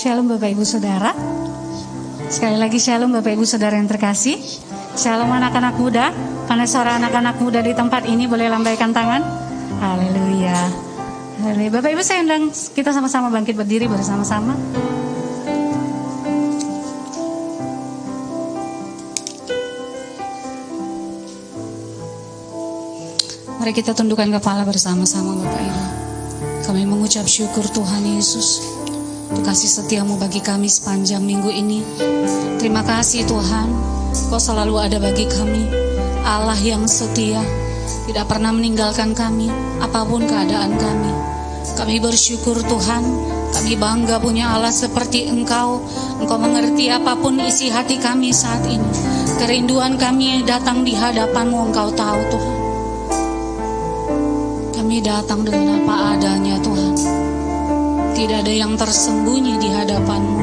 Shalom Bapak Ibu Saudara. Sekali lagi shalom Bapak Ibu Saudara yang terkasih. Shalom anak-anak muda. Mana suara anak-anak muda di tempat ini, boleh lambaikan tangan. Haleluya. Haleluya. Bapak Ibu, saya undang kita sama-sama bangkit berdiri bersama-sama. Mari kita tundukkan kepala bersama-sama Bapak Ibu. Kami mengucap syukur Tuhan Yesus untuk kasih setiamu bagi kami sepanjang minggu ini. Terima kasih Tuhan, Kau selalu ada bagi kami. Allah yang setia, tidak pernah meninggalkan kami apapun keadaan kami. Kami bersyukur Tuhan, kami bangga punya Allah seperti Engkau. Engkau mengerti apapun isi hati kami saat ini. Kerinduan kami datang di hadapan-Mu, Engkau tahu Tuhan. Kami datang dengan apa adanya Tuhan. Tidak ada yang tersembunyi di hadapan-Mu.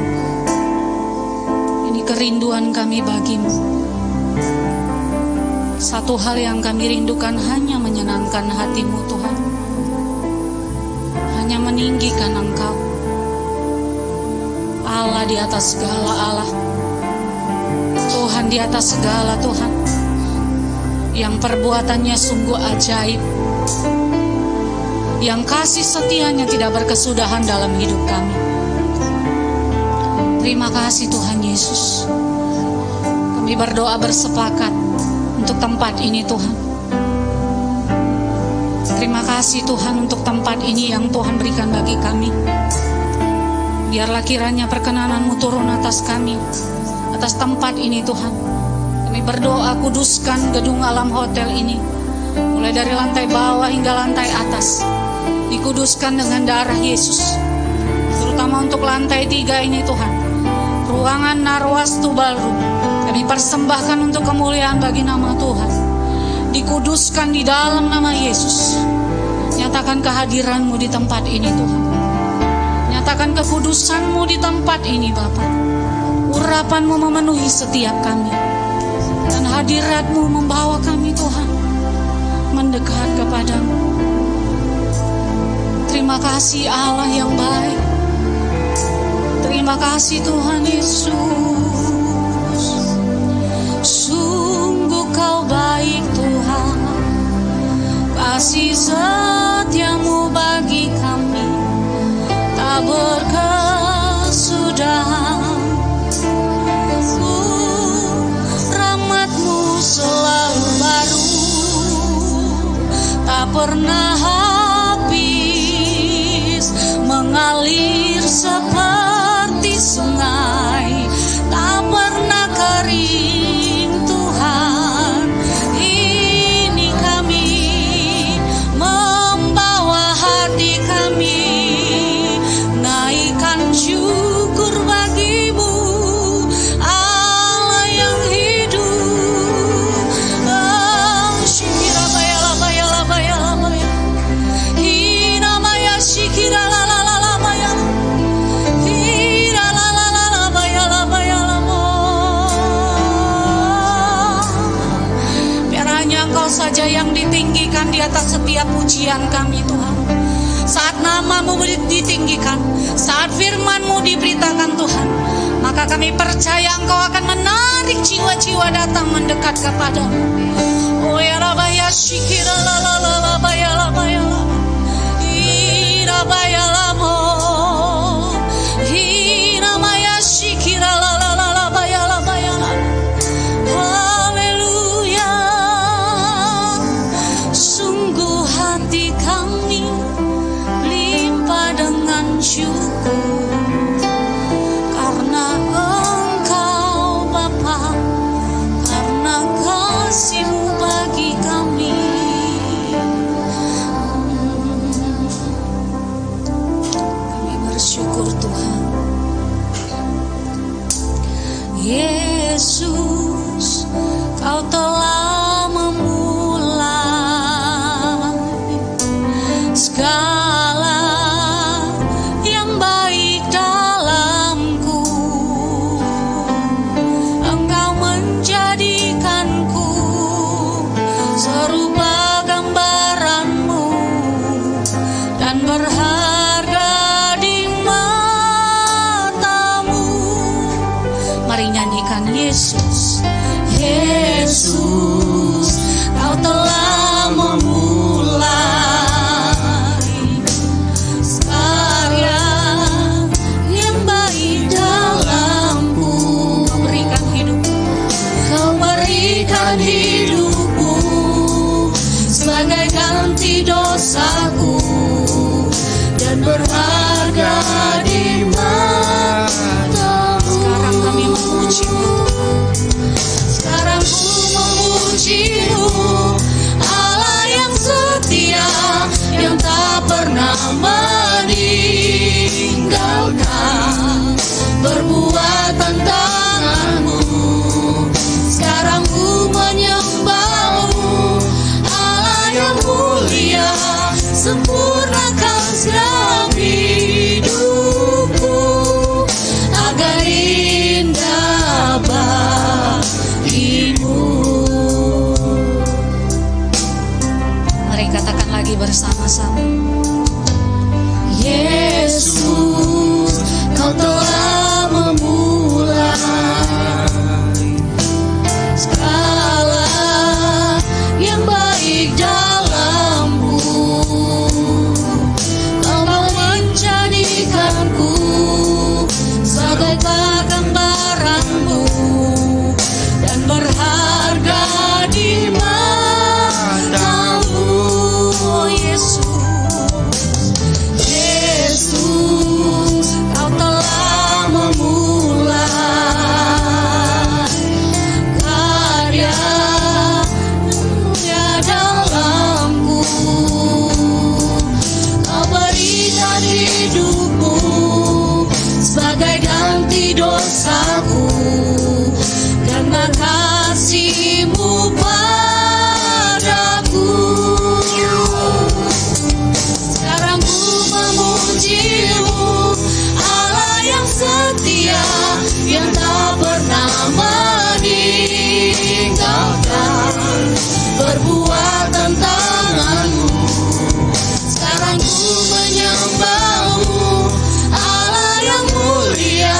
Ini kerinduan kami bagi-Mu. Satu hal yang kami rindukan hanya menyenangkan hati-Mu Tuhan. Hanya meninggikan Engkau. Allah di atas segala Allah. Tuhan di atas segala Tuhan. Yang perbuatannya sungguh ajaib. Yang kasih setianya tidak berkesudahan dalam hidup kami. Terima kasih Tuhan Yesus. Kami berdoa bersepakat untuk tempat ini Tuhan. Terima kasih Tuhan untuk tempat ini yang Tuhan berikan bagi kami. Biarlah kiranya perkenanan-Mu turun atas kami, atas tempat ini Tuhan. Kami berdoa kuduskan gedung alam hotel ini, mulai dari lantai bawah hingga lantai atas. Dikuduskan dengan darah Yesus. Terutama untuk lantai 3 ini Tuhan, ruangan Narwastu Ballroom, kami persembahkan untuk kemuliaan bagi nama Tuhan. Dikuduskan di dalam nama Yesus. Nyatakan kehadiran-Mu di tempat ini Tuhan. Nyatakan kekudusan-Mu di tempat ini Bapa. Urapan-Mu memenuhi setiap kami. Dan hadirat-Mu membawa kami Tuhan mendekat kepadamu. Terima kasih Allah yang baik. Terima kasih Tuhan Yesus. Sungguh Kau baik Tuhan. Kasih setiamu bagi kami tak berkesudahan. Rahmat-Mu selalu baru, tak pernah mengalir seperti sungai, tak pernah kering Tuhan. Ini kami membawa hati kami, naikkan syukur bagi-Mu, Allah yang hidup. Shikirabayalabayalabayalabaya, Hinamaya shikirala. Saja yang ditinggikan di atas setiap pujian kami Tuhan. Saat nama-Mu ditinggikan, saat firman-Mu diberitakan Tuhan, maka kami percaya Engkau akan menarik jiwa-jiwa datang mendekat kepadamu. Oh ya Rabaya Shikira la la la la baya la baya la ira baya la mo ira maya Shikira la la la la baya la baya la. Syukur karena Engkau Bapa, karena kasih-Mu bagi kami. Kami bersyukur Tuhan. Yesus, Kau telah memulai segala berharga di mata Mari nyanyikan Yesus. Yesus, Kau telah memulai karya yang baik dalamku. Kau berikan hidupmu, Kau berikan hidupku sebagai ganti dosaku, dan berharga di matamu. sekarang kami memuji-Mu. Sekarang ku memuji-Mu, Allah yang setia, yang tak pernah meninggalkan perbuatan tangan-Mu. Sekarang ku menyembah-Mu, Allah yang mulia, sempurnakan segala hidupku agar indah bagimu. Mari katakan lagi bersama-sama. Yesus, Kau telah memulai segala yang baik dalamku. Kau mau menjadikanku sebagai gambaran-Mu, dan berharga di mata-Mu. Oh Yesus, Yesus, Kau telah memulai karya yang dalamku. Kau berikan hidupmu sebagai ganti dosaku, karena kasih-Mu padaku. Sekarang ku memuji-Mu, Allah yang setia, yang tak pernah meninggalkan perbuatan tangan-Mu. Sekarang ku menyembah-Mu, Allah yang mulia,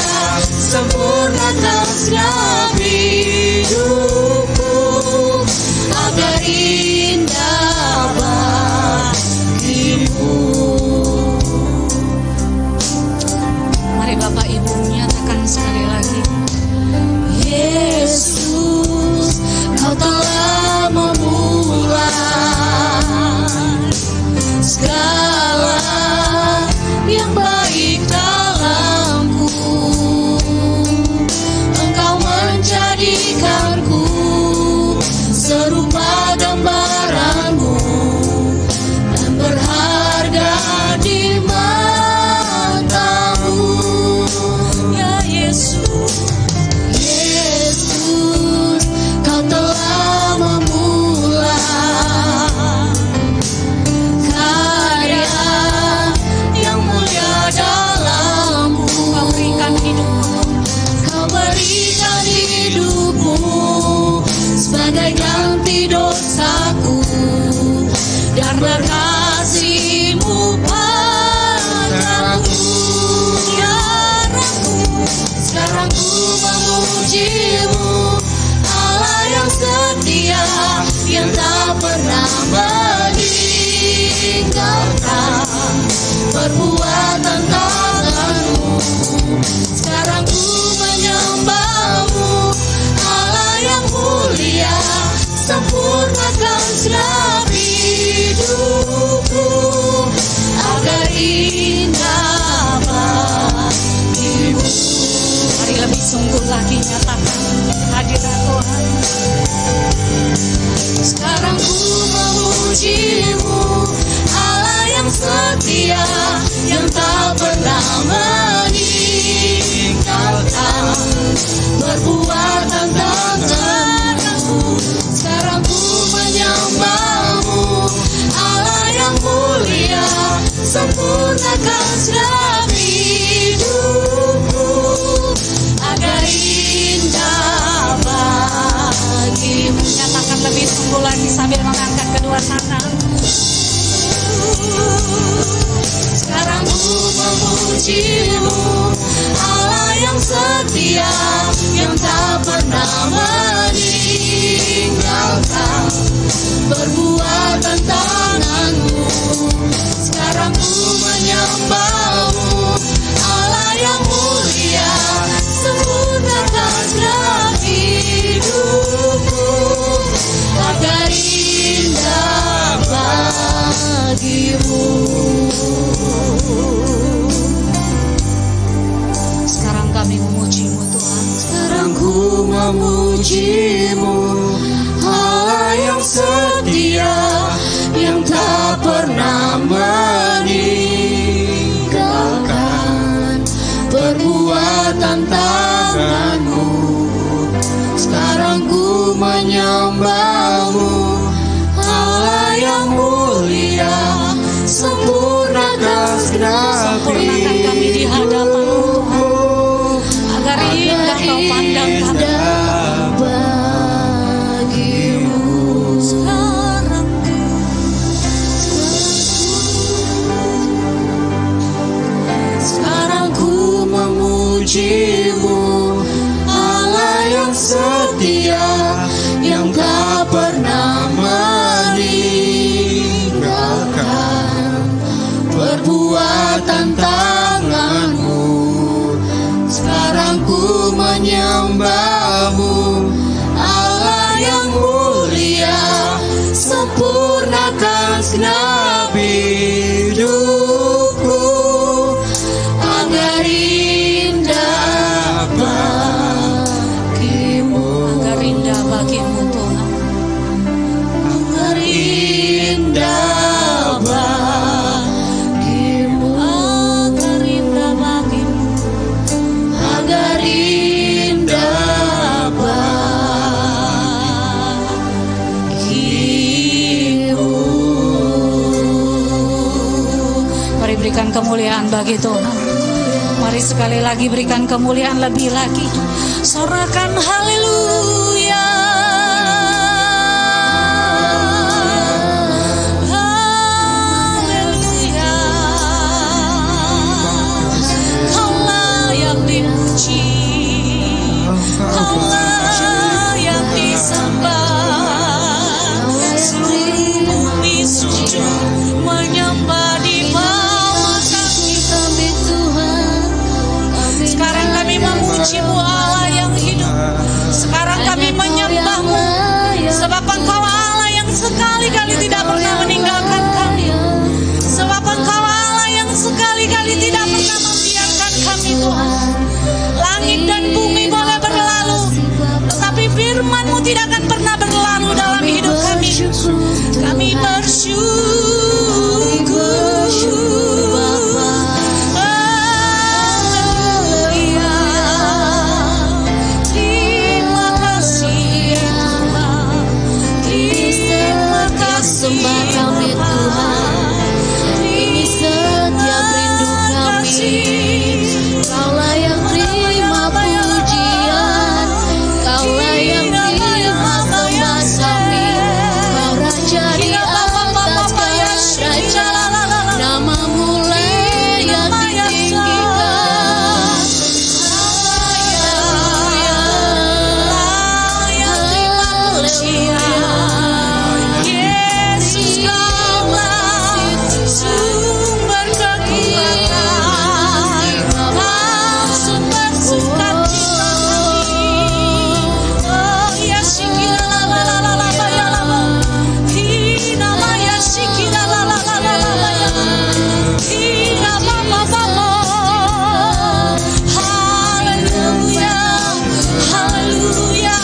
sempurnakan segala hidupku agar indah bagimu. mari Bapak Ibu nyatakan sekali lagi. Yesus, Kau telah memulai segala yang baik dalamku. Engkau menjadikanku serupa gambaran-Mu, dan berharga di mata-Mu. Ya Yesus, Yesus, Kau telah memulai karya yang mulia dalamku. Kau berikan hidupmu, Kau berikan hidupmu sebagai ganti dosaku, dan berkasih-Mu padaku. Ya Rabbku, sekarang ku memuji-Mu, Allah yang setia, yang tak pernah meninggalkan perbuatan tangan-Mu. Sekarang ku menyembah-Mu, Allah yang mulia, sempurnakan segala hidupku agar indah bagimu. mari lebih sungguh lagi nyatakan hadirat Tuhan. Sekarang ku memuji-Mu, Allah yang setia, yang tak pernah meninggalkan perbuatan tangan-Mu. Sekarang ku menyembah-Mu, Allah yang mulia, sempurnakan segala hidupku agar indah bagimu. Nyatakan lebih sungguh lagi sambil mengangkat kedua tangan. Sekarang ku memuji-Mu, Allah yang setia, yang memuji-Mu, Allah yang setia, yang tak pernah meninggalkan perbuatan tangan-Mu. Sekarang ku menyembah-Mu, Allah yang mulia, sempurnakan Sempurnakan kami di hadapan-Mu Tuhan, agar indah Kau pandang kami. Sekarang ku memuji-Mu, Allah yang setia, yang tak pernah meninggalkan perbuatan tangan-Mu. Sekarang ku menyembah-Mu, Allah yang mulia, sempurnakan segenap hidupku, agar indah bagi-Mu, Agar indah bagi-Mu Tuhan, agar indah bagi-Mu, agar indah bagi-Mu. agar indah bagi-Mu. Mari berikan kemuliaan bagi Tuhan. Mari sekali lagi berikan kemuliaan lebih lagi. Sorakan haleluya. Haleluya. Kau layak dipuji, Kau layak disembah. Seluruh bumi sujud menyembah di bawah kami Tuhan. Sekarang kami memuji-Mu Allah yang hidup. Sekarang kami menyembah-Mu, sebab Engkau Allah yang sekali-kali tidak pernah meninggalkan kami. Sebab Engkau Allah yang sekali-kali tidak pernah membiarkan kami Tuhan. Langit dan bumi boleh berlalu, tetapi firman-Mu tidak akan pernah berlalu dalam hidup kami. Kami bersyukur. Haleluya. Terima kasih Tuhan. Terima kasih Sembah kami Tuhan, ini setiap rindu kami. Kaulah yang terima pujian, Kaulah yang terima sembah kami. Kau Raja di atas raja, nama-Mu layak ditinggikan. layak terima pujian. Yesus Kaulah sumber kekuatan, Kau sumber sukacita kami. Oh ya shikira la la la la la ba ya la ba. Hina ma ya shikira la la la la la ba ya. Hina ba ba ba ba. Haleluya, haleluya,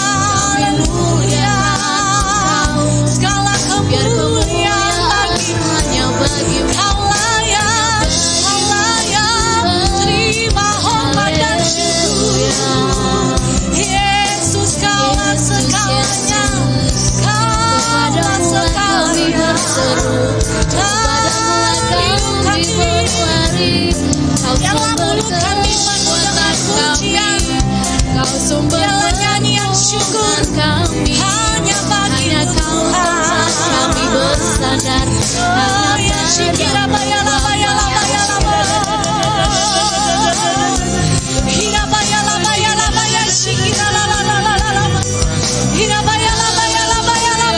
haleluya. Segala kemuliaan bagi hanya bagi-Mu. Kau layak terima hormat dan syukur. Yesus Kaulah segalanya, Kaulah segalanya. Dalam hidup kami, biarlah mulut kami penuh dengan pujian, Kau sumber biarlah nyanyian syukur kami. hanya bagi Tuhan. Kami bersandar Oh ya shikira bayala bayala bayala hina bayala bayala bayala shikira la la la la la hina bayala bayala bayala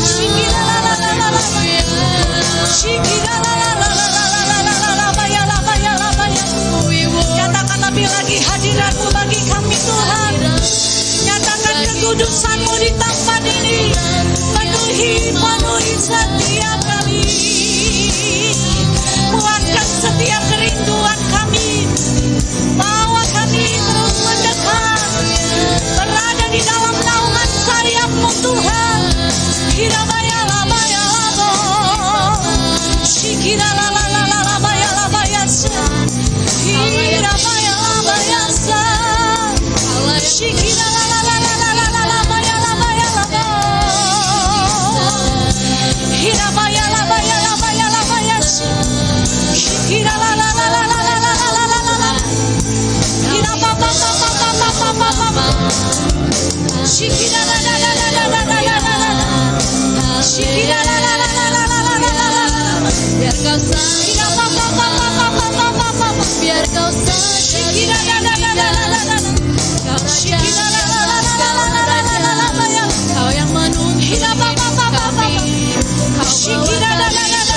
shikira la la la la la shikira la la la la la la la la bayala bayala bayala. Nyatakan lebih lagi hadirat-Mu bagi kami Tuhan. Nyatakan kekudusan-Mu di tempat ini. Penuhi setiap kami. Muatkan setiap kerinduan kami. Bawa kami terus mendekat. kau sayang, biar kau saja kau raja, kau yang menuntun kami, kau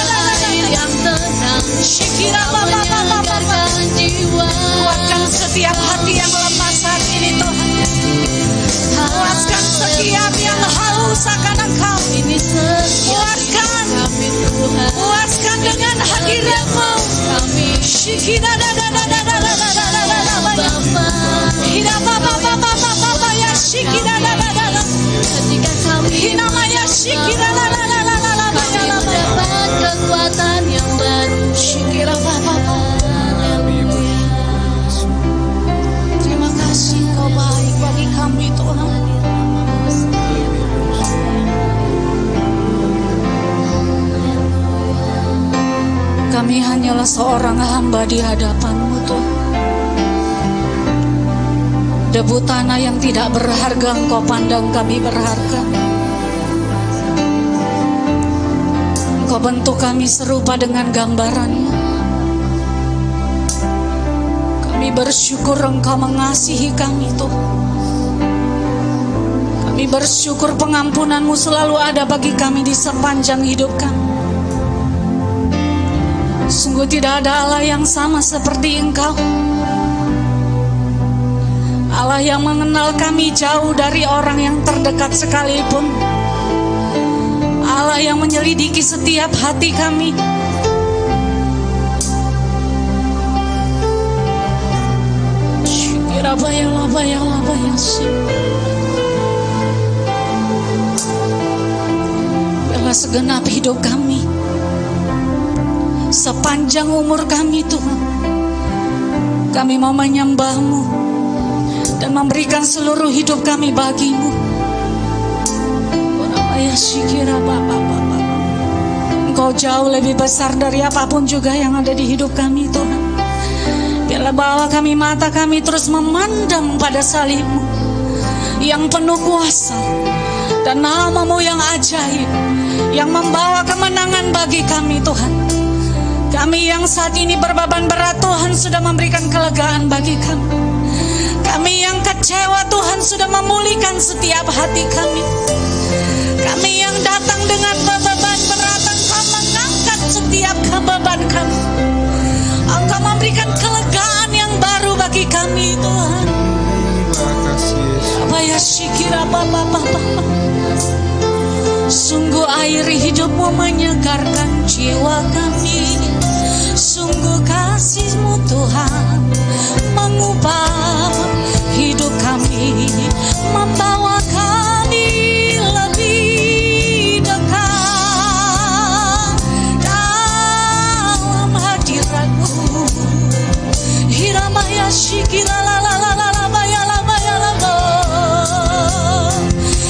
bawa kami yang tenang, kau menyegarkan jiwa. Kuatkan setiap hati yang lemah saat ini Tuhan. Puaskan setiap yang haus akan Engkau. Ini setiap Puaskan, kami Tuhan, puaskan dengan hadirat-Mu. kami ketika kami mendapat kekuatan yang baru. Terima kasih Kau baik bagi kami Tuhan. Kami hanyalah seorang hamba di hadapan-Mu Tuhan. Debu tanah yang tidak berharga Engkau pandang kami berharga. Engkau bentuk kami serupa dengan gambaran-Mu. Kami bersyukur Engkau mengasihi kami Tuhan. Kami bersyukur pengampunan-Mu selalu ada bagi kami di sepanjang hidup kami. Sungguh tidak ada Allah yang sama seperti Engkau. Allah yang mengenal kami jauh dari orang yang terdekat sekalipun. Allah yang menyelidiki setiap hati kami. Biarlah segenap hidup kami, sepanjang umur kami Tuhan, kami mau menyembah-Mu dan memberikan seluruh hidup kami bagi-Mu. Engkau jauh lebih besar dari apapun juga yang ada di hidup kami Tuhan. Biarlah bawa kami, mata kami terus memandang pada salib-Mu yang penuh kuasa dan nama-Mu yang ajaib, yang membawa kemenangan bagi kami Tuhan. Kami yang saat ini berbeban berat, Tuhan sudah memberikan kelegaan bagi kami. Kami yang kecewa, Tuhan sudah memulihkan setiap hati kami. Kami yang datang dengan beban berat, Engkau mengangkat setiap beban kami. Engkau memberikan kelegaan yang baru bagi kami Tuhan. Sungguh air hidup-Mu menyegarkan jiwa kami. Sungguh kasih-Mu Tuhan mengubah hidup kami, membawa kami lebih dekat dalam hadirat-Mu. Hiramaya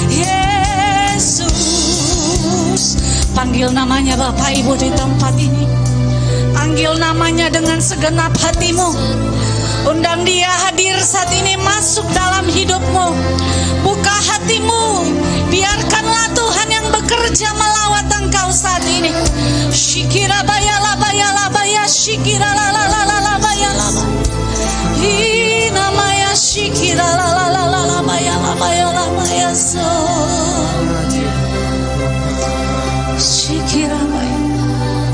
Yesus, panggil namanya Bapak Ibu di tempat ini. Panggil namanya dengan segenap hatimu. Undang dia hadir saat ini, masuk dalam hidupmu. Buka hatimu, biarkanlah Tuhan yang bekerja melawat engkau saat ini. Shikira bayala bayala baya, shikira la la la la la bayala. Namanya shikira la la la la la bayala bayala baya so. Shikira baya.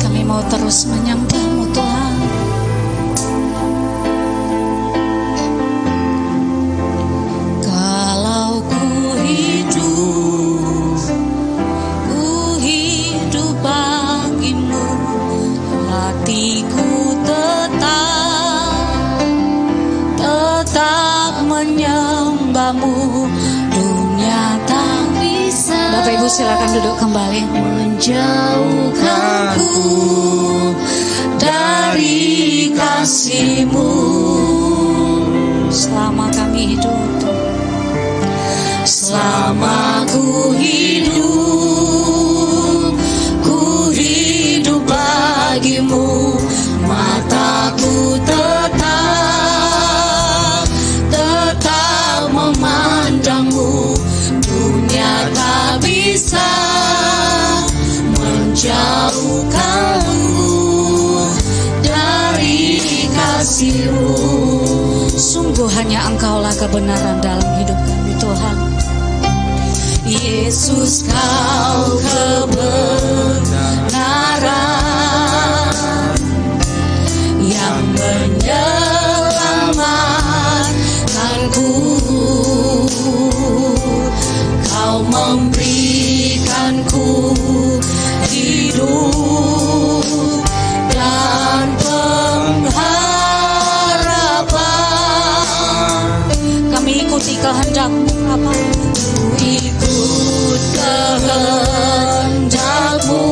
Kami mau terus menyembah-Mu Tuhan. Kalau ku hidup bagi-Mu, hatiku tetap menyembah-Mu. Dunia tak bisa. Bapak Ibu silakan duduk kembali. Menjauhkanku dari kasih-Mu. Selama kami hidup, selama ku hidup bagi-Mu. Mataku tetap memandang-Mu. Dunia tak bisa menjauhkanku hanya Engkaulah kebenaran dalam hidup kami Tuhan. Yesus, Kau kebenaran yang menyelamatkanku. Kau memberikanku hidup dan pengharapan. Kami ikuti kehendak-Mu Bapa. Ikut kehendak-Mu.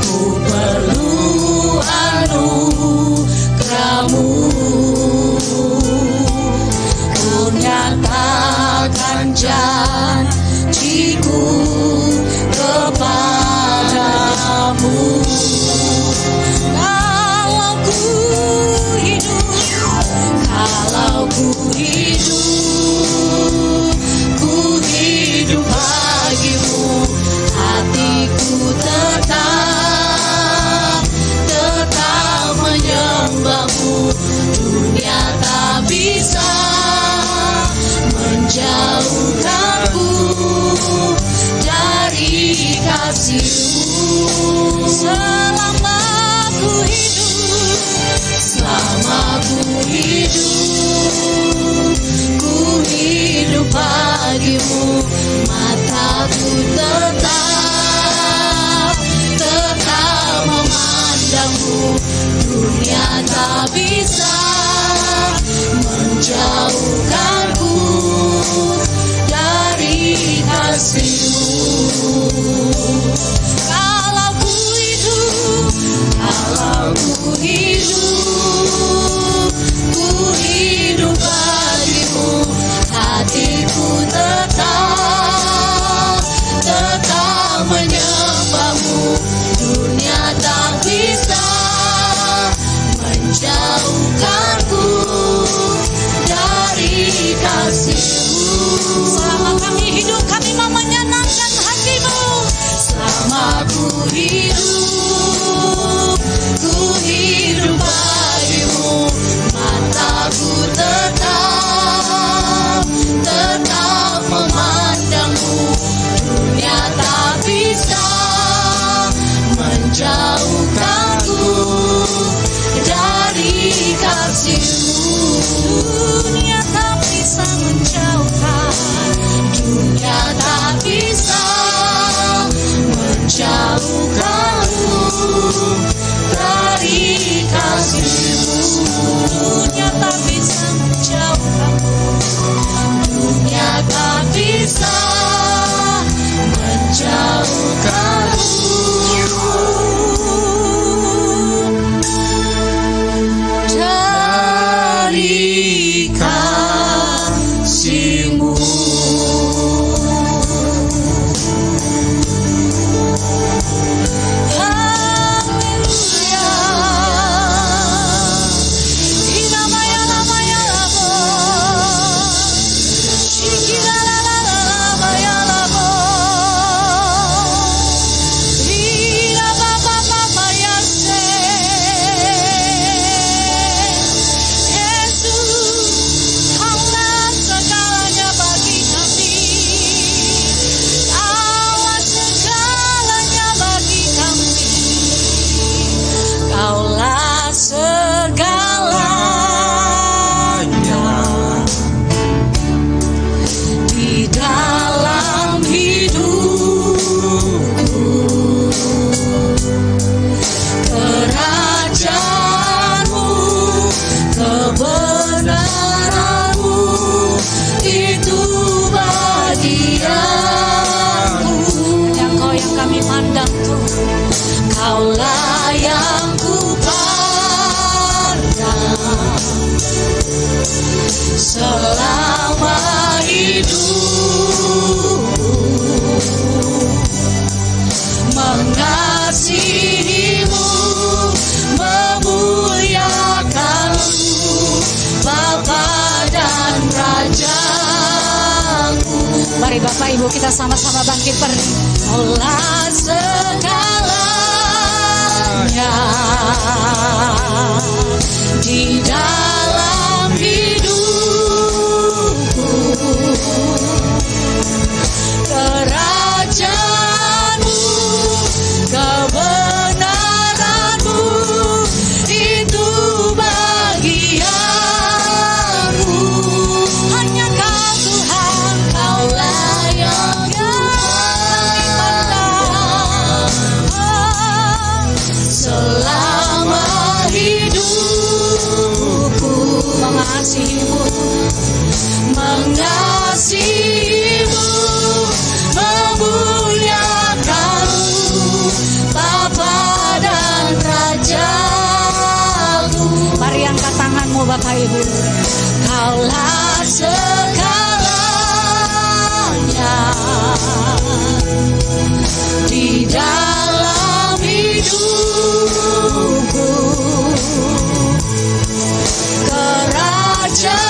Ku perlu anugerah-Mu. Ku nyatakan janji-Ku kepadamu. Kalau ku hidup bagimu, hatiku tetap menyembah-Mu. Dunia tak bisa menjauhkanku dari kasih-Mu. Selama ku hidup bagimu, mataku tetap memandang-Mu. Dunia tak bisa menjauhkanku dari kasih-Mu. Kalau ku hidup bagimu, hatiku tetap menyembah-Mu. Dunia tak bisa menjauhkanku dari kasih-Mu. Selama kami hidup, kami mau menyenangkan hati-Mu. Selama ku hidup bagimu, mataku tetap memandang-Mu. Dunia tak bisa menjauhkanku dari kasih-Mu. Dunia tak bisa menjauhkan, dunia tak bisa menjauhkanku dari kasih-Mu. Dunia tak bisa menjauhkanku, dunia tak bisa menjauhkanku dari kasih-Mu. Kaulah yang ku pandang selama hidupku, mengasihi-Mu, memuliakan-Mu, Bapa dan Raja-Ku. Mari Bapak Ibu kita sama-sama bangkit berdiri. Kaulah segalanya di dalam hidupku. Kerajaanmu, kebenaranmu, itu bagianku. Hanya Kau Tuhan, Kaulah yang selama hidupku. Mengasihimu, Mengasihimu, memuliakanmu, Bapa dan Rajaku. mari angkat tanganmu Bapak Ibu. Kaulah segalanya di dalam hidupku. Kerajaanmu,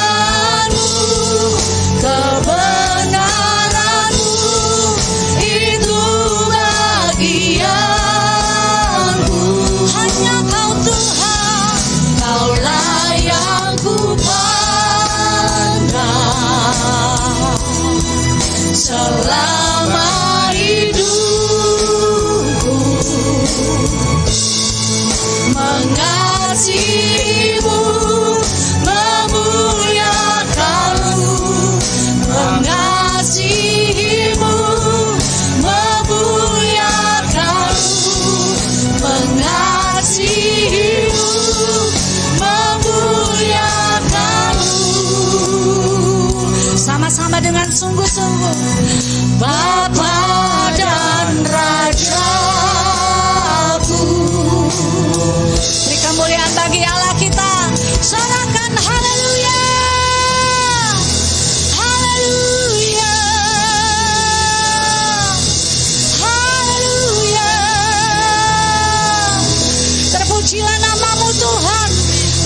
kebenaranmu, itu bagianku. Hanya Kau Tuhan, Kaulah yang ku pandang selama hidupku. Mengasihimu, memuliakanmu, mengasihimu, memuliakanmu, mengasihimu, memuliakanmu. Sama-sama dengan sungguh-sungguh. Bapa dan Rajaku. Beri kemuliaan bagi Allah kita. Sorakan haleluya. Haleluya. Haleluya. Terpujilah namamu Tuhan.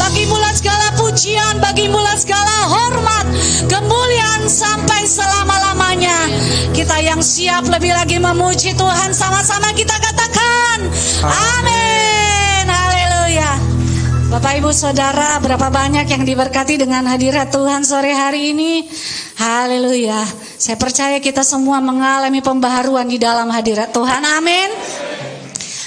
Bagimulah segala pujian, bagimulah segala hormat, kemuliaan sampai selama-lamanya. Kita yang siap lebih lagi memuji Tuhan, sama-sama kita katakan amin. Haleluya. Bapak Ibu Saudara, berapa banyak yang diberkati dengan hadirat Tuhan sore hari ini. Haleluya. Saya percaya kita semua mengalami pembaharuan di dalam hadirat Tuhan. Amin.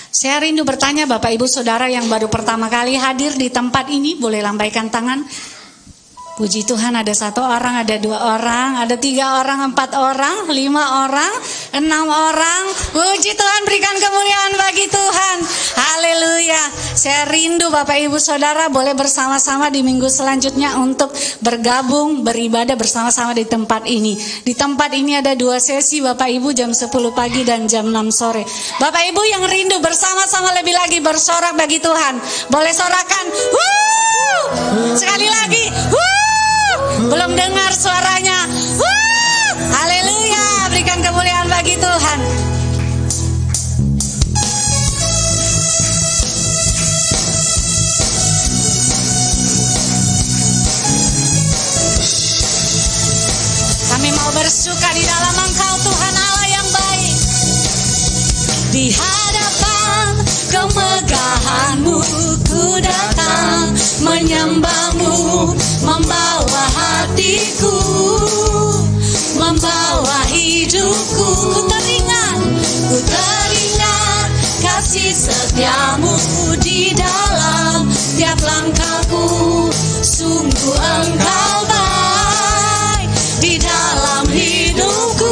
Saya rindu bertanya Bapak Ibu Saudara yang baru pertama kali hadir di tempat ini, boleh lambaikan tangan. Puji Tuhan, ada 1 orang, ada 2 orang, ada 3 orang, 4 orang, 5 orang, 6 orang. Puji Tuhan, berikan kemuliaan bagi Tuhan. Haleluya. Saya rindu Bapak Ibu Saudara boleh bersama-sama di minggu selanjutnya untuk bergabung, beribadah bersama-sama di tempat ini. Di tempat ini ada 2 sesi Bapak Ibu, jam 10 pagi dan jam 6 sore. Bapak Ibu yang rindu bersama-sama lebih lagi bersorak bagi Tuhan, boleh sorakan. Wuh! Sekali lagi. Wuh! Belum dengar suaranya. Wuh! Haleluya. Berikan kemuliaan bagi Tuhan. Kami mau bersuka di dalam Engkau Tuhan Allah yang baik. Di hadapan kemegahan-Mu ku datang menyembah-Mu, membawa hatiku, membawa hidupku. Ku teringat kasih setia-Mu di dalam tiap langkahku. Sungguh Engkau baik di dalam hidupku.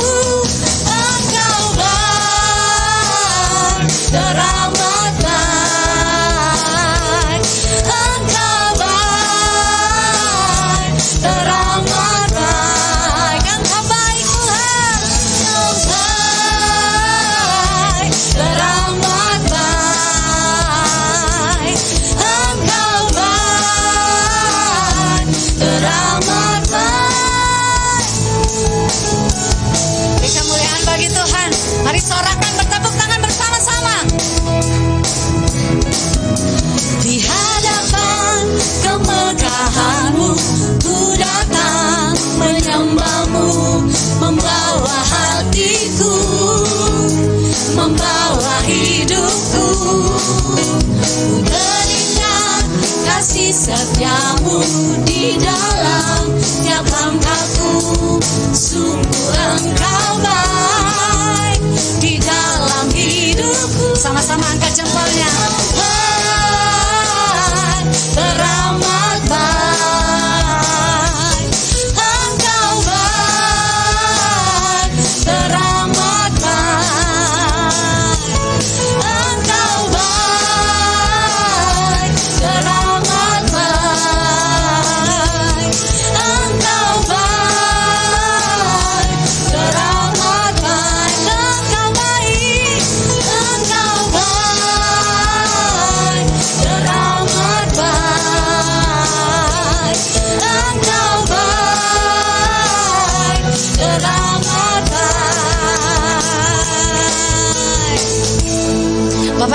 Engkau baik, teramat baik. Engkau baik, teramat baik.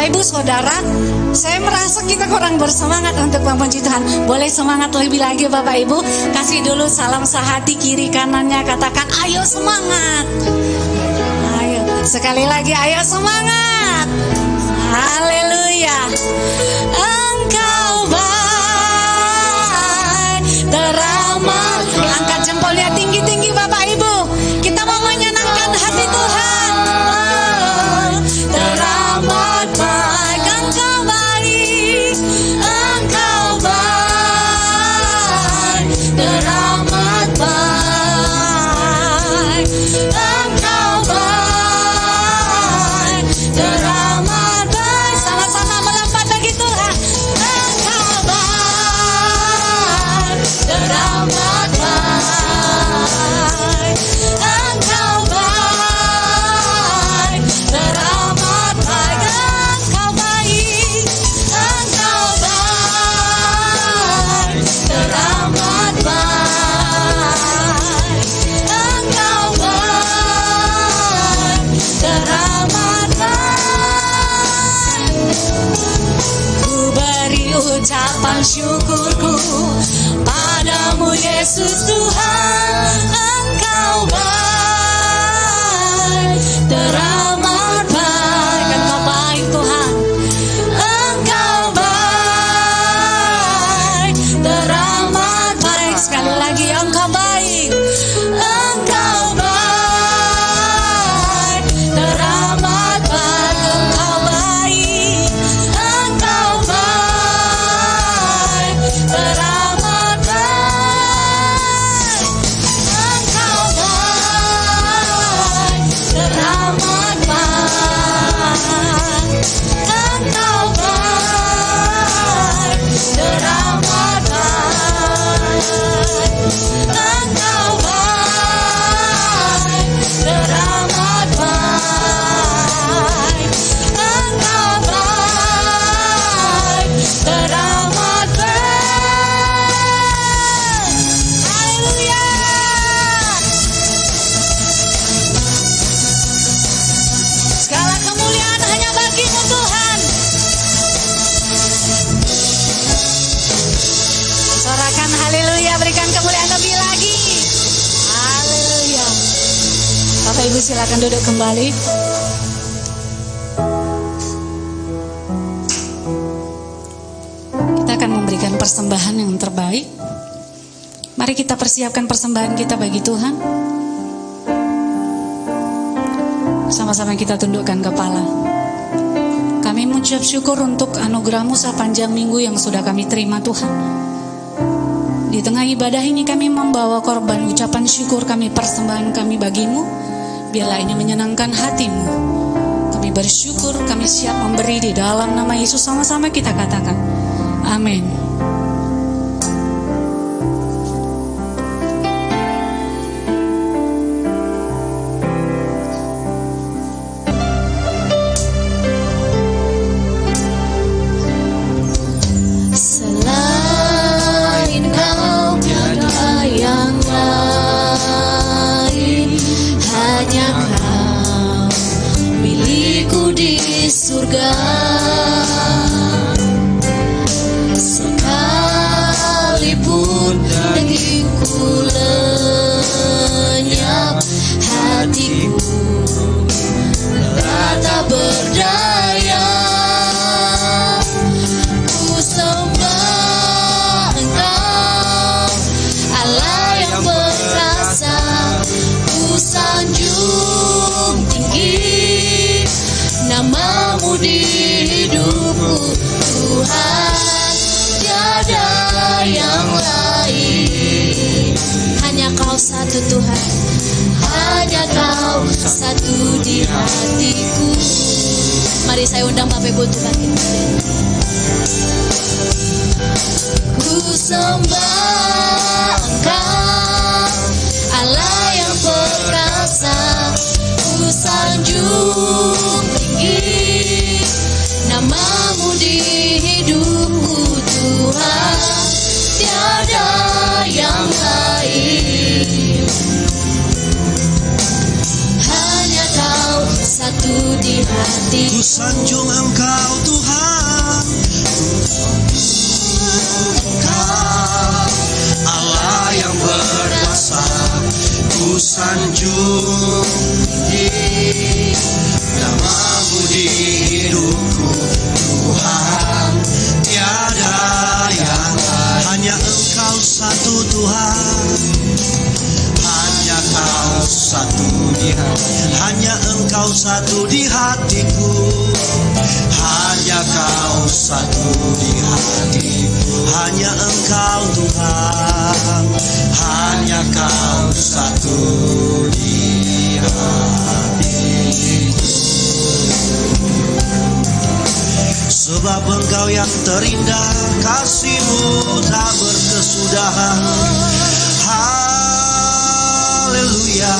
Bapak Ibu Saudara, saya merasa kita kurang bersemangat untuk memuji Tuhan. Boleh semangat lebih lagi Bapak Ibu. Kasih dulu salam sehati kiri kanannya, katakan ayo semangat. Ayo, sekali lagi ayo semangat. Haleluya. Engkau baik, teramat. Angkat jempolnya tinggi-tinggi Bapak Ibu. Kita mau menyenangkan hati Tuhan. Teramat baik, engkau baik, engkau baik, teramat baik, engkau baik, teramat baik. Sama-sama melompat bagi Tuhan. Engkau baik, teramat baik, engkau baik, teramat baik, engkau baik, engkau baik, teramat baik, engkau baik, teramat baik. Ku beri ucapan syukurku padamu Yesus Tuhan, engkau baik, teramat baik, engkau baik Tuhan, engkau baik, teramat baik. Sekali lagi engkau baik, engkau baik, teramat baik, engkau baik, engkau baik, teramat baik, engkau baik, teramat baik, engkau baik, teramat baik, engkau baik, teramat baik, engkau baik, teramat baik. Haleluya. Segala kemuliaan hanya bagi-Mu Tuhan. Sorakan haleluya, berikan kemuliaan lebih lagi. Haleluya. Bapak Ibu silakan duduk kembali. Kita akan memberikan persembahan yang terbaik. Mari kita persiapkan persembahan kita bagi Tuhan. Sama-sama kita tundukkan kepala. Kami mengucap syukur untuk anugerah-Mu sepanjang minggu yang sudah kami terima Tuhan. Di tengah ibadah ini kami membawa korban ucapan syukur kami, persembahan kami bagi-Mu. Biarlah ini menyenangkan hati-Mu. Kami bersyukur, kami siap memberi di dalam nama Yesus. Sama-sama kita katakan amin. Selain Kau tiada yang lain, hanya Kau milikku di surga. Sekalipun dagingku lenyap, hatiku tak berdaya. Ku sembah Engkau, Allah yang perkasa. Ku sanjung tinggi nama-Mu di hidupku, Tuhan. Tiada yang lain, hanya Kau satu Tuhan, hanya Kau satu di hatiku. Mari saya undang Bapak Ibu untuk bangkit. Ku sembah Engkau, Allah yang perkasa. Ku sanjung tinggi nama-Mu di hidupku, Tuhan. Tiada yang lain, hanya Kau satu di hati. hati. Ku sanjung Engkau Tuhan, Engkau Allah yang berkuasa. Ku sanjung namamu di hidupku Tuhan, tiada yang lain. Hanya Engkau satu Tuhan, hanya Kau satu di hati. Hanya Engkau satu di hatiku, hanya Kau satu di hati. Hanya Engkau Tuhan, hanya Kau satu di hatiku. Sebab Engkau yang terindah, kasih-Mu tak berkesudahan. Haleluya.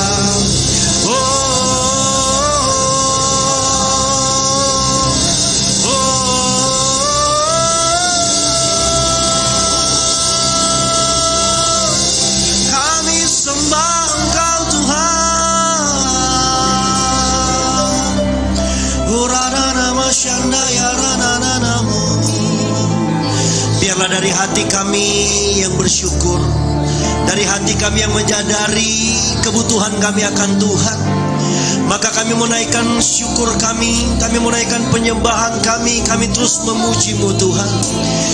Kami sembah Engkau Tuhan. Uradana masyanda ya ranananamu. Biarlah dari hati kami yang bersyukur, dari hati kami yang menyadari kebutuhan kami akan Tuhan, maka kami menaikkan syukur kami menaikkan penyembahan kami terus memuji-Mu Tuhan.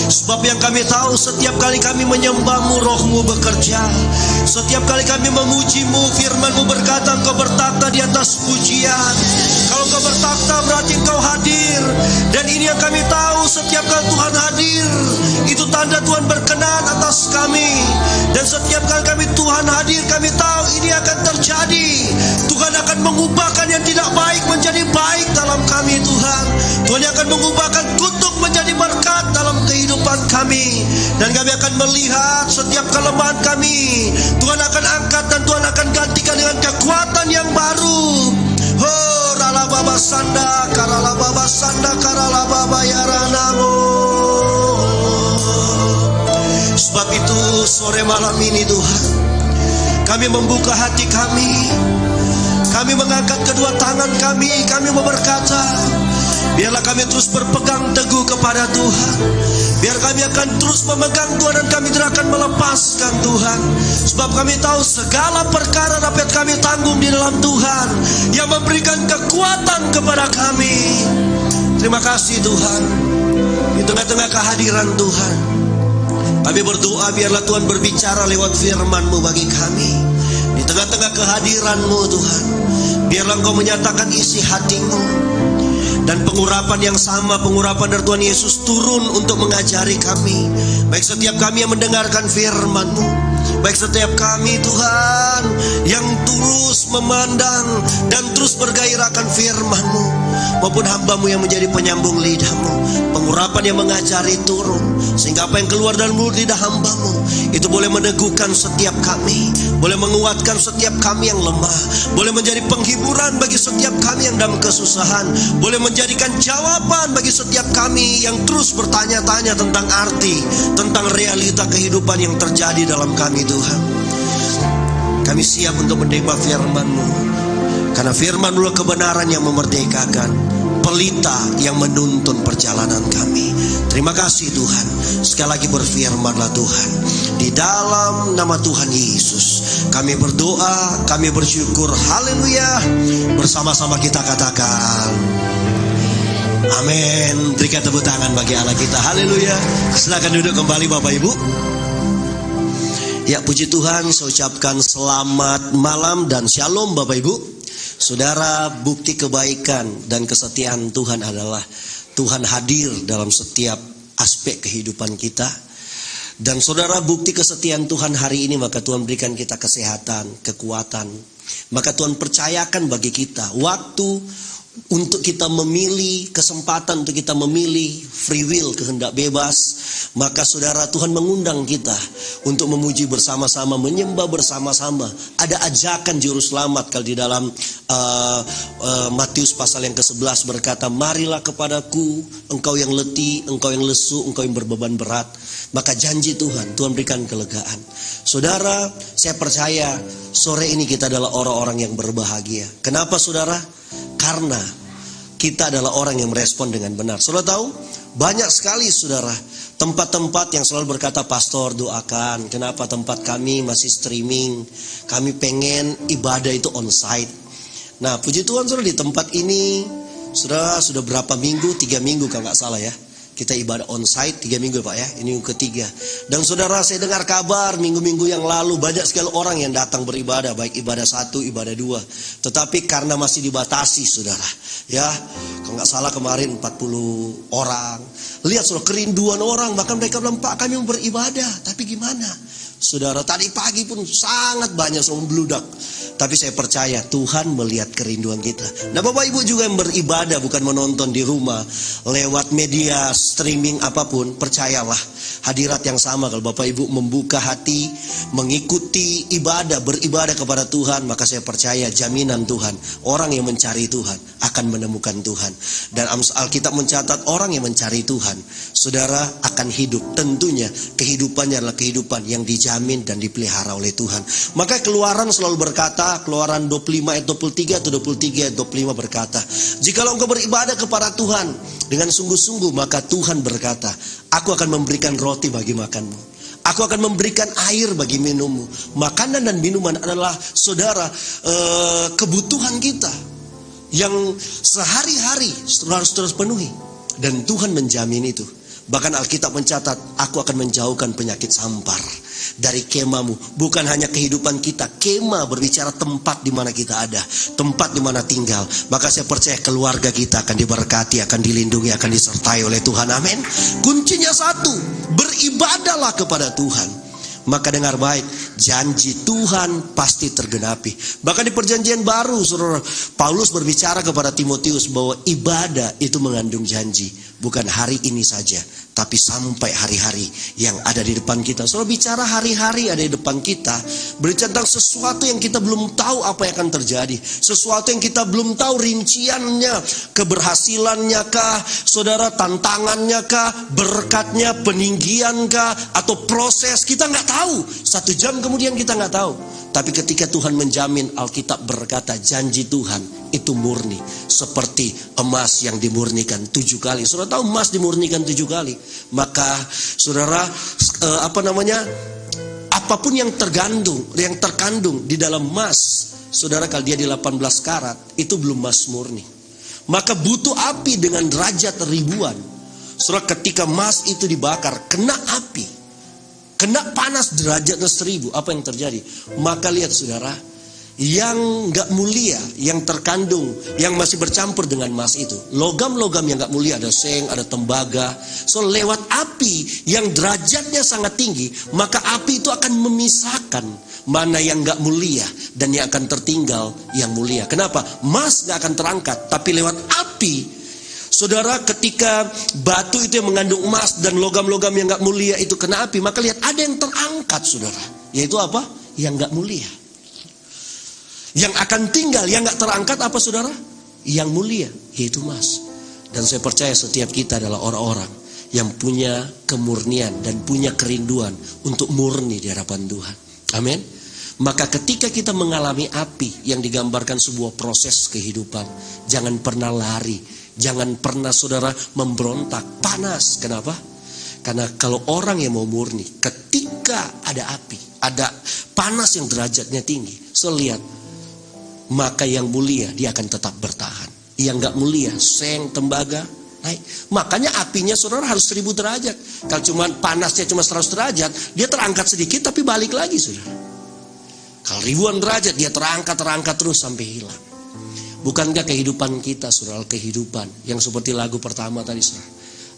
Sebab yang kami tahu, setiap kali kami menyembah-Mu, Roh-Mu bekerja. Setiap kali kami memuji-Mu, firman-Mu berkata Engkau bertakhta di atas pujian. Kalau Engkau bertakhta berarti Engkau hadir. Dan ini yang kami tahu, setiap kali Tuhan hadir, itu tanda Tuhan berkenan atas kami. Dan setiap kali kami Tuhan hadir, kami tahu ini akan terjadi. Tuhan akan mengubahkan yang tidak baik menjadi baik dalam kami Tuhan. Tuhan akan mengubahkan kutuk menjadi berkat dalam kehidupan kami. Dan kami akan melihat setiap kelemahan kami Tuhan akan angkat dan Tuhan akan gantikan dengan kekuatan yang baru. Oh, ralababa sanda, karalababa sanda, karalababa yaranamo. Sebab itu sore malam ini Tuhan, kami membuka hati kami mengangkat kedua tangan kami mau berkata, biarlah kami terus berpegang teguh kepada Tuhan. Biar kami akan terus memegang Tuhan dan kami tidak akan melepaskan Tuhan. Sebab kami tahu segala perkara dapat kami tanggung di dalam Tuhan yang memberikan kekuatan kepada kami. Terima kasih Tuhan. Di tengah-tengah kehadiran Tuhan, kami berdoa biarlah Tuhan berbicara lewat firman-Mu bagi kami. Di tengah-tengah kehadiran-Mu Tuhan, biarlah Engkau menyatakan isi hati-Mu. Dan pengurapan yang sama, pengurapan dari Tuhan Yesus turun untuk mengajari kami. Baik setiap kami yang mendengarkan firman-Mu, baik setiap kami Tuhan yang terus memandang dan terus bergairahkan firman-Mu, maupun hamba-Mu yang menjadi penyambung lidah-Mu. Pengurapan yang mengajari turun, sehingga apa yang keluar dari mulut lidah hamba-Mu itu boleh meneguhkan setiap kami, boleh menguatkan setiap kami yang lemah, boleh menjadi penghiburan bagi setiap kami yang dalam kesusahan, boleh menjadikan jawaban bagi setiap kami yang terus bertanya-tanya tentang arti, tentang realita kehidupan yang terjadi dalam kami Tuhan. Kami siap untuk menerima firman-Mu, karena firman-Mu adalah kebenaran yang memerdekakan, pelita yang menuntun perjalanan kami. Terima kasih Tuhan. Sekali lagi berfirman-Lah Tuhan. Di dalam nama Tuhan Yesus kami berdoa, kami bersyukur. Haleluya. Bersama-sama kita katakan amin. Berikan tepuk tangan bagi Allah kita. Haleluya. Silakan duduk kembali Bapak Ibu. Ya, puji Tuhan, saya ucapkan selamat malam dan shalom Bapak Ibu. Saudara, bukti kebaikan dan kesetiaan Tuhan adalah Tuhan hadir dalam setiap aspek kehidupan kita. Dan saudara, bukti kesetiaan Tuhan hari ini, maka Tuhan berikan kita kesehatan, kekuatan. Maka Tuhan percayakan bagi kita waktu untuk kita memilih, kesempatan untuk kita memilih, free will, kehendak bebas. Maka saudara, Tuhan mengundang kita untuk memuji bersama-sama, menyembah bersama-sama. Ada ajakan juru selamat kalau di dalam Matius pasal yang ke-11 berkata, marilah kepadaku engkau yang letih, engkau yang lesu, engkau yang berbeban berat. Maka janji Tuhan berikan kelegaan. Saudara, saya percaya sore ini kita adalah orang-orang yang berbahagia. Kenapa saudara? Karena kita adalah orang yang merespon dengan benar. Saudara tahu, banyak sekali saudara tempat-tempat yang selalu berkata, pastor doakan, kenapa tempat kami masih streaming, kami pengen ibadah itu on-site. Nah puji Tuhan saudara, di tempat ini sudah berapa minggu, 3 minggu kalau nggak salah ya, kita ibadah on-site 3 minggu Pak ya, ini yang ketiga. Dan saudara, saya dengar kabar minggu-minggu yang lalu banyak sekali orang yang datang beribadah, baik ibadah 1, ibadah 2. Tetapi karena masih dibatasi saudara, ya kalau nggak salah kemarin 40 orang. Lihat saudara, kerinduan orang, bahkan mereka bilang, Pak kami mau beribadah, tapi gimana? Saudara, tadi pagi pun sangat banyak semua membludak. Tapi saya percaya Tuhan melihat kerinduan kita. Nah Bapak Ibu juga yang beribadah, bukan menonton di rumah lewat media streaming apapun, percayalah hadirat yang sama. Kalau Bapak Ibu membuka hati, mengikuti ibadah, beribadah kepada Tuhan, maka saya percaya jaminan Tuhan, orang yang mencari Tuhan akan menemukan Tuhan. Dan Alkitab mencatat orang yang mencari Tuhan, saudara, akan hidup. Tentunya kehidupannya adalah kehidupan yang dijamin dan dipelihara oleh Tuhan. Maka Keluaran selalu berkata, Keluaran 25 ayat 23 atau 23 ayat 25 berkata, jikalau engkau beribadah kepada Tuhan dengan sungguh-sungguh, maka Tuhan berkata, aku akan memberikan roti bagi makanmu, aku akan memberikan air bagi minummu. Makanan dan minuman adalah saudara kebutuhan kita yang sehari-hari harus terus penuhi, dan Tuhan menjamin itu. Bahkan Alkitab mencatat, aku akan menjauhkan penyakit sampar dari kemahmu. Bukan hanya kehidupan kita, kemah berbicara tempat di mana kita ada, tempat di mana tinggal. Maka saya percaya keluarga kita akan diberkati, akan dilindungi, akan disertai oleh Tuhan. Amin. Kuncinya satu, beribadahlah kepada Tuhan. Maka dengar baik, janji Tuhan pasti tergenapi. Bahkan di perjanjian baru, saudara, Paulus berbicara kepada Timotius bahwa ibadah itu mengandung janji. Bukan hari ini saja, tapi sampai hari-hari yang ada di depan kita. Saudara, bicara hari-hari ada di depan kita, berbicara tentang sesuatu yang kita belum tahu apa yang akan terjadi. Sesuatu yang kita belum tahu rinciannya, keberhasilannya kah, saudara, tantangannya kah, berkatnya, peninggian kah, atau proses, kita nggak tahu. 1 jam kemudian kita nggak tahu. Tapi ketika Tuhan menjamin, Alkitab berkata janji Tuhan itu murni, seperti emas yang dimurnikan 7 kali. Saudara tahu emas dimurnikan 7 kali. Maka saudara, apapun yang terkandung di dalam emas, saudara, kalau dia di 18 karat, itu belum emas murni. Maka butuh api dengan derajat ribuan. Saudara, ketika emas itu dibakar, kena api, kena panas derajatnya 1000, apa yang terjadi? Maka lihat saudara, yang gak mulia, yang terkandung, yang masih bercampur dengan emas itu, logam-logam yang gak mulia, ada seng, ada tembaga. So lewat api yang derajatnya sangat tinggi, maka api itu akan memisahkan mana yang gak mulia dan yang akan tertinggal yang mulia. Kenapa? Emas gak akan terangkat, tapi lewat api, saudara, ketika batu itu yang mengandung emas dan logam-logam yang gak mulia itu kena api, maka lihat ada yang terangkat saudara. Yaitu apa? Yang gak mulia. Yang akan tinggal, yang gak terangkat apa saudara? Yang mulia, yaitu emas. Dan saya percaya setiap kita adalah orang-orang yang punya kemurnian dan punya kerinduan untuk murni di hadapan Tuhan. Amin. Maka ketika kita mengalami api yang digambarkan sebuah proses kehidupan, jangan pernah lari, jangan pernah saudara memberontak, panas. Kenapa? Karena kalau orang yang mau murni, ketika ada api, ada panas yang derajatnya tinggi, so lihat, maka yang mulia dia akan tetap bertahan. Yang gak mulia, seng, tembaga, naik. Makanya apinya saudara harus 1000 derajat. Kalau cuma panasnya cuma 100 derajat, dia terangkat sedikit tapi balik lagi saudara. Kalau ribuan derajat dia terangkat terus sampai hilang. Bukankah kehidupan kita saudara, kehidupan yang seperti lagu pertama tadi saudara,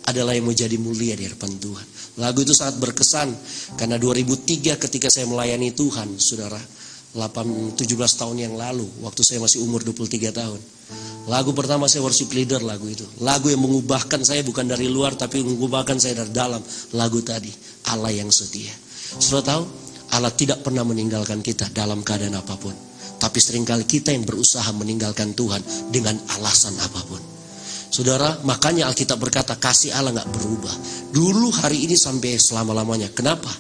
adalah yang menjadi mulia di hadapan Tuhan. Lagu itu sangat berkesan karena 2003 ketika saya melayani Tuhan saudara, 17 tahun yang lalu, waktu saya masih umur 23 tahun. Lagu pertama saya worship leader, lagu itu. Lagu yang mengubahkan saya bukan dari luar, tapi mengubahkan saya dari dalam. Lagu tadi, Allah yang setia. Saudara tahu, Allah tidak pernah meninggalkan kita dalam keadaan apapun. Tapi seringkali kita yang berusaha meninggalkan Tuhan dengan alasan apapun. Saudara, makanya Alkitab berkata kasih Allah gak berubah. Dulu, hari ini, sampai selama-lamanya. Kenapa?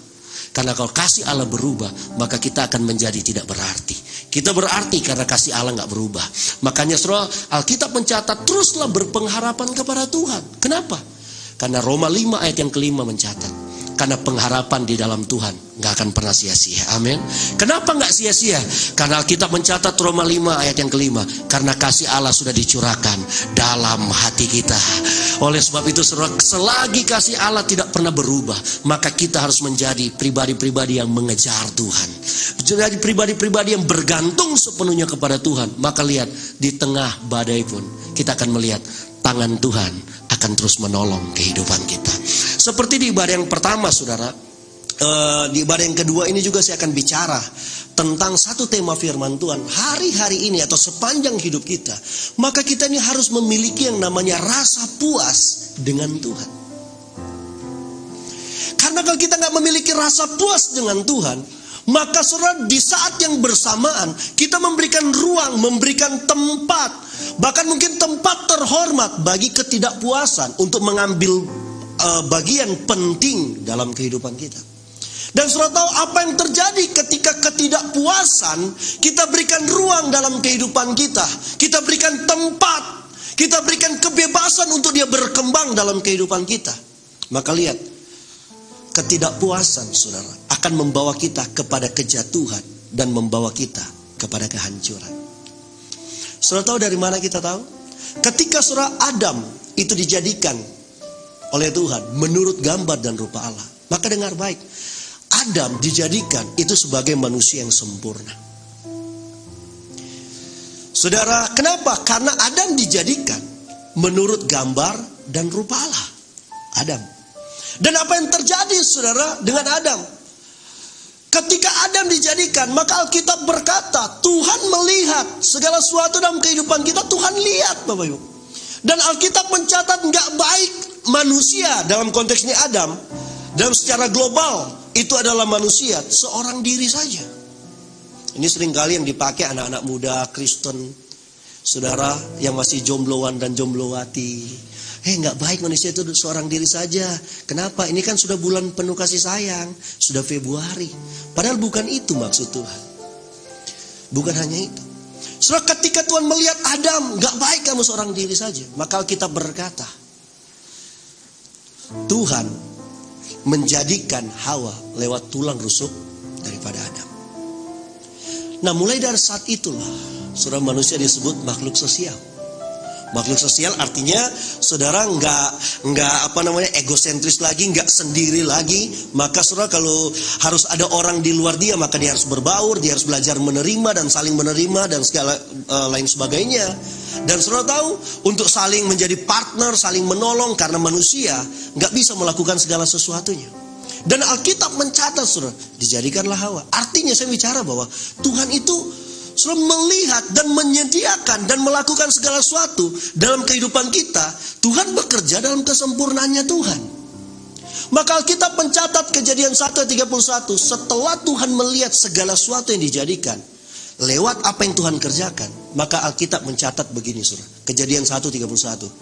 Karena kalau kasih Allah berubah, maka kita akan menjadi tidak berarti. Kita berarti karena kasih Allah nggak berubah. Makanya saudara, Alkitab mencatat teruslah berpengharapan kepada Tuhan. Kenapa? Karena Roma 5 ayat yang kelima mencatat, karena pengharapan di dalam Tuhan nggak akan pernah sia-sia. Amin. Kenapa nggak sia-sia? Karena Alkitab mencatat Roma 5 ayat yang kelima, karena kasih Allah sudah dicurahkan dalam hati kita. Oleh sebab itu saudara, selagi kasih Allah tidak pernah berubah, maka kita harus menjadi pribadi-pribadi yang mengejar Tuhan. Menjadi pribadi-pribadi yang bergantung sepenuhnya kepada Tuhan. Maka lihat, di tengah badai pun kita akan melihat tangan Tuhan akan terus menolong kehidupan kita. Seperti di ibadah yang pertama saudara, di ibadah yang kedua ini juga saya akan bicara tentang satu tema firman Tuhan. Hari-hari ini atau sepanjang hidup kita, maka kita ini harus memiliki yang namanya rasa puas dengan Tuhan. Karena kalau kita nggak memiliki rasa puas dengan Tuhan, maka saudara, di saat yang bersamaan kita memberikan ruang, memberikan tempat, bahkan mungkin tempat terhormat bagi ketidakpuasan untuk mengambil bagian penting dalam kehidupan kita. Dan saudara tahu apa yang terjadi ketika ketidakpuasan kita berikan ruang dalam kehidupan kita. Kita berikan tempat, kita berikan kebebasan untuk dia berkembang dalam kehidupan kita. Maka lihat, ketidakpuasan saudara akan membawa kita kepada kejatuhan dan membawa kita kepada kehancuran. Saudara tahu dari mana kita tahu? Ketika saudara Adam itu dijadikan oleh Tuhan menurut gambar dan rupa Allah, maka dengar baik, Adam dijadikan itu sebagai manusia yang sempurna. Saudara, kenapa? Karena Adam dijadikan menurut gambar dan rupa Allah. Adam. Dan apa yang terjadi saudara dengan Adam? Ketika Adam dijadikan, maka Alkitab berkata, Tuhan melihat segala sesuatu dalam kehidupan kita, Tuhan lihat Bapak Ibu. Dan Alkitab mencatat nggak baik manusia, dalam konteks ini Adam, dalam secara global, itu adalah manusia, seorang diri saja. Ini seringkali yang dipakai anak-anak muda Kristen, saudara yang masih jombloan dan jomblowati. Nggak baik manusia itu seorang diri saja. Kenapa? Ini kan sudah bulan penuh kasih sayang, sudah Februari. Padahal bukan itu maksud Tuhan. Bukan hanya itu. Saudara, ketika Tuhan melihat Adam, nggak baik kamu seorang diri saja, maka kita berkata, Tuhan menjadikan Hawa lewat tulang rusuk daripada Adam. Nah, mulai dari saat itulah saudara, manusia disebut makhluk sosial. Makhluk sosial artinya saudara nggak egosentris lagi, nggak sendiri lagi. Maka saudara, kalau harus ada orang di luar dia, maka dia harus berbaur, dia harus belajar menerima dan saling menerima dan segala lain sebagainya. Dan saudara tahu, untuk saling menjadi partner, saling menolong, karena manusia nggak bisa melakukan segala sesuatunya. Dan Alkitab mencatat saudara, dijadikanlah Hawa. Artinya saya bicara bahwa Tuhan itu selalu melihat dan menyediakan dan melakukan segala sesuatu dalam kehidupan kita. Tuhan bekerja dalam kesempurnaannya Tuhan. Maka Alkitab mencatat Kejadian 1:31, setelah Tuhan melihat segala sesuatu yang dijadikan lewat apa yang Tuhan kerjakan, maka Alkitab mencatat begini saudara, Kejadian 1:31,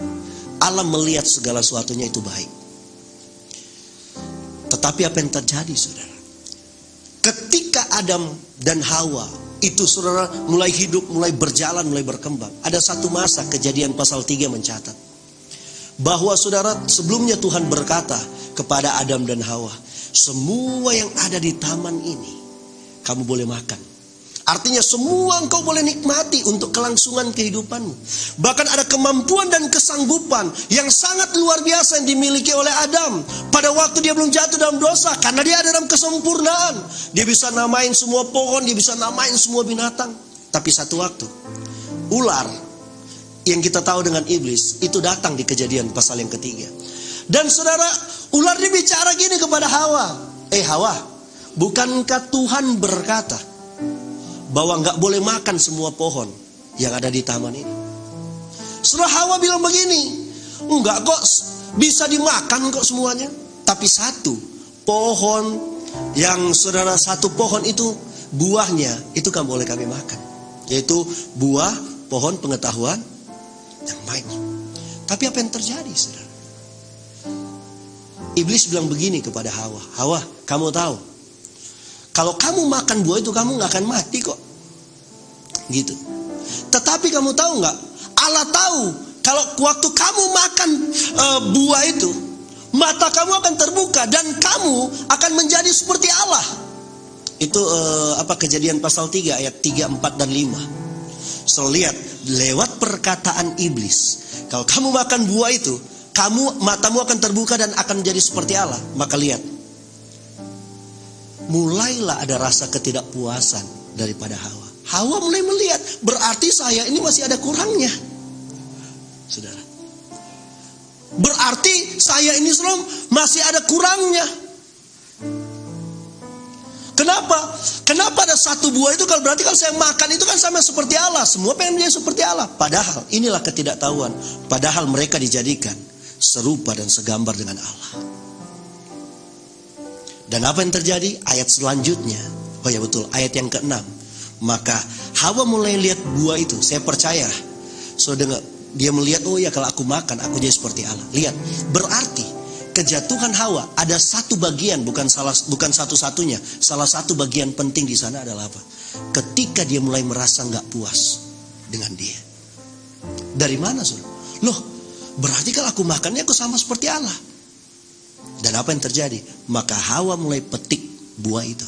Allah melihat segala sesuatunya itu baik. Tetapi apa yang terjadi saudara? Ketika Adam dan Hawa itu saudara mulai hidup, mulai berjalan, mulai berkembang, ada satu masa, Kejadian pasal 3 mencatat bahwa saudara, sebelumnya Tuhan berkata kepada Adam dan Hawa, semua yang ada di taman ini kamu boleh makan. Artinya semua engkau boleh nikmati untuk kelangsungan kehidupanmu. Bahkan ada kemampuan dan kesanggupan yang sangat luar biasa yang dimiliki oleh Adam pada waktu dia belum jatuh dalam dosa. Karena dia ada dalam kesempurnaan. Dia bisa namain semua pohon, dia bisa namain semua binatang. Tapi satu waktu, ular yang kita tahu dengan iblis itu datang di Kejadian pasal yang ketiga. Dan saudara, ular ini bicara gini kepada Hawa. Hawa, bukankah Tuhan berkata bahwa nggak boleh makan semua pohon yang ada di taman ini? Saudara, Hawa bilang begini, enggak kok, bisa dimakan kok semuanya. Tapi satu pohon yang saudara, satu pohon itu buahnya itu kan boleh kami makan, yaitu buah pohon pengetahuan yang baik. Tapi apa yang terjadi saudara? Iblis bilang begini kepada Hawa, Hawa, kamu tahu, kalau kamu makan buah itu kamu gak akan mati kok. Gitu. Tetapi kamu tahu nggak? Allah tahu kalau waktu kamu makan buah itu, mata kamu akan terbuka dan kamu akan menjadi seperti Allah. Itu Kejadian pasal 3 ayat 3, 4 dan 5. So lihat, lewat perkataan iblis, kalau kamu makan buah itu, matamu akan terbuka dan akan menjadi seperti Allah. Maka lihat, mulailah ada rasa ketidakpuasan daripada Hawa. Hawa mulai melihat, berarti saya ini masih ada kurangnya. Saudara, berarti saya ini masih ada kurangnya. Kenapa? Kenapa ada satu buah itu? Kalau berarti kalau saya makan itu kan sama seperti Allah. Semua pengen menjadi seperti Allah. Padahal inilah ketidaktahuan. Padahal mereka dijadikan serupa dan segambar dengan Allah. Dan apa yang terjadi? Ayat selanjutnya. Oh ya betul, ayat yang ke-6. Maka Hawa mulai lihat buah itu. Saya percaya. So dia melihat, oh ya kalau aku makan, aku jadi seperti Allah. Lihat, berarti kejatuhan Hawa ada satu bagian, bukan satu-satunya. Salah satu bagian penting di sana adalah apa? Ketika dia mulai merasa nggak puas dengan dia. Dari mana, saudara? Loh, berarti kalau aku makannya aku sama seperti Allah. Dan apa yang terjadi? Maka Hawa mulai petik buah itu.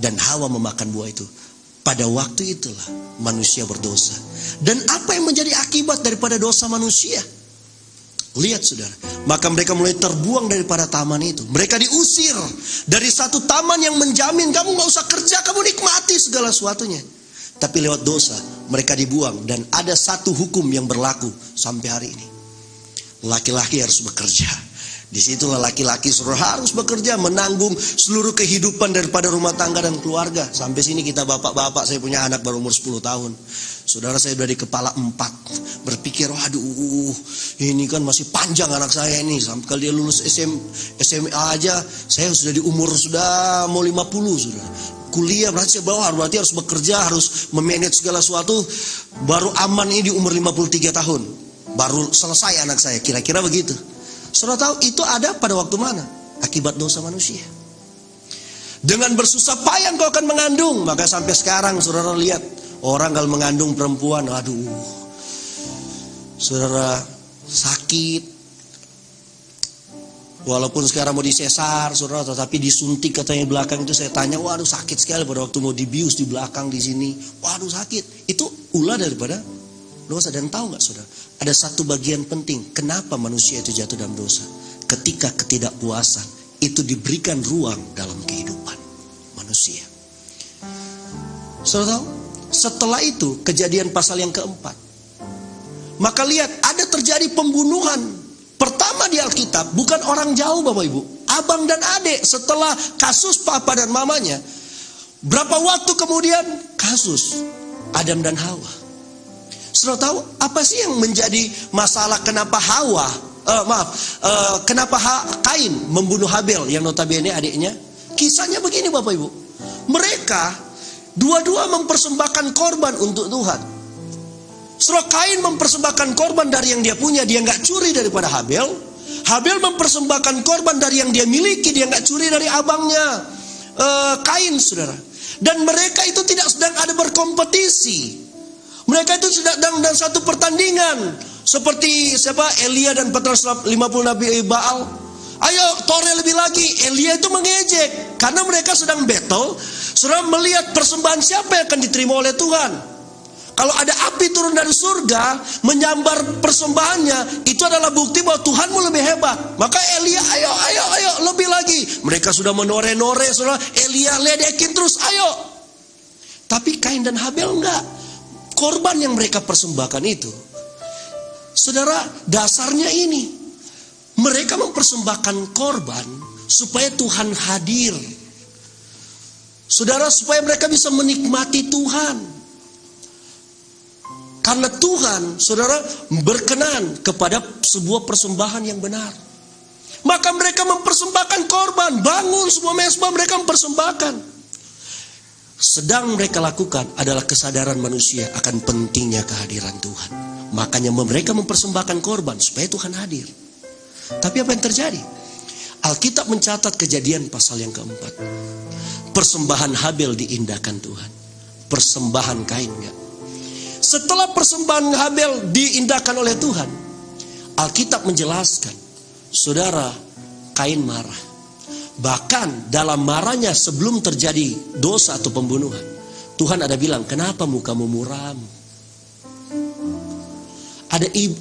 Dan Hawa memakan buah itu. Pada waktu itulah manusia berdosa. Dan apa yang menjadi akibat daripada dosa manusia? Lihat saudara, maka mereka mulai terbuang daripada taman itu. Mereka diusir dari satu taman yang menjamin kamu gak usah kerja, kamu nikmati segala sesuatunya. Tapi lewat dosa mereka dibuang. Dan ada satu hukum yang berlaku sampai hari ini. Laki-laki harus bekerja. Disitulah laki-laki harus bekerja, menanggung seluruh kehidupan daripada rumah tangga dan keluarga. Sampai sini kita bapak-bapak, saya punya anak baru umur 10 tahun. Saudara, saya sudah di kepala 4. Berpikir, waduh, ini kan masih panjang anak saya ini. Sampai kalau dia lulus SMA aja, saya sudah di umur sudah mau 50 sudah. Kuliah berarti berarti harus bekerja, harus memanage segala sesuatu. Baru aman ini di umur 53 tahun. Baru selesai anak saya, kira-kira begitu. Saudara tahu itu ada pada waktu mana? Akibat dosa manusia. Dengan bersusah payah kau akan mengandung. Maka sampai sekarang saudara lihat, orang kalau mengandung perempuan, aduh, saudara sakit. Walaupun sekarang mau disesar saudara, tetapi disuntik katanya di belakang itu, saya tanya, waduh sakit sekali pada waktu mau dibius di belakang di sini. Waduh sakit. Itu ulah daripada dosa. Dan tahu gak saudara, ada satu bagian penting kenapa manusia itu jatuh dalam dosa. Ketika ketidakpuasan itu diberikan ruang dalam kehidupan manusia. Saudara tahu, setelah itu Kejadian pasal yang keempat, maka lihat ada terjadi pembunuhan. Pertama di Alkitab bukan orang jauh Bapak Ibu, abang dan adik. Setelah kasus papa dan mamanya, berapa waktu kemudian kasus Adam dan Hawa. Saudara tahu apa sih yang menjadi masalah kenapa kenapa Kain membunuh Habel yang notabene adiknya? Kisahnya begini Bapak Ibu. Mereka dua-dua mempersembahkan korban untuk Tuhan. Saudara, Kain mempersembahkan korban dari yang dia punya, dia nggak curi daripada Habel. Habel mempersembahkan korban dari yang dia miliki, dia nggak curi dari abangnya Kain, saudara. Dan mereka itu tidak sedang ada berkompetisi. Mereka itu sedang dalam satu pertandingan. Seperti Elia dan 450 Nabi Baal. Ayo tore lebih lagi. Elia itu mengejek. Karena mereka sedang battle. Saudara melihat persembahan siapa yang akan diterima oleh Tuhan. Kalau ada api turun dari surga menyambar persembahannya, itu adalah bukti bahwa Tuhanmu lebih hebat. Maka Elia, ayo lebih lagi. Mereka sudah menore-nore, saudara. Elia ledekin terus, ayo. Tapi Kain dan Habel enggak. Korban yang mereka persembahkan itu, saudara, dasarnya ini. Mereka mempersembahkan korban supaya Tuhan hadir. Saudara, supaya mereka bisa menikmati Tuhan. Karena Tuhan, saudara, berkenan kepada sebuah persembahan yang benar. Maka mereka mempersembahkan korban. Bangun sebuah mezbah, mereka mempersembahkan. Sedang mereka lakukan adalah kesadaran manusia akan pentingnya kehadiran Tuhan. Makanya mereka mempersembahkan korban supaya Tuhan hadir. Tapi apa yang terjadi? Alkitab mencatat Kejadian pasal yang keempat. Persembahan Habel diindahkan Tuhan. persembahan Kain enggak. Setelah persembahan Habel diindahkan oleh Tuhan, Alkitab menjelaskan, saudara, Kain marah. Bahkan dalam marahnya sebelum terjadi dosa atau pembunuhan, Tuhan ada bilang, kenapa mukamu muram?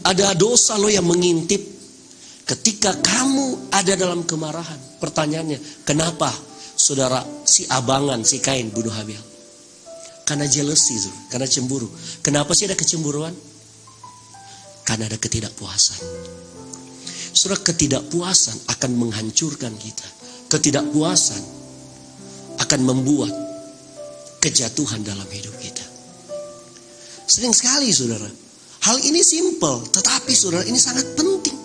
Ada dosa lo yang mengintip ketika kamu ada dalam kemarahan. Pertanyaannya, kenapa saudara si abangan, si Kain bunuh Habel? Karena jealousy, karena cemburu. Kenapa sih ada kecemburuan? Karena ada ketidakpuasan. Saudara, ketidakpuasan akan menghancurkan kita. Ketidakpuasan akan membuat kejatuhan dalam hidup kita. Sering sekali saudara, hal ini simple, tetapi saudara ini sangat penting.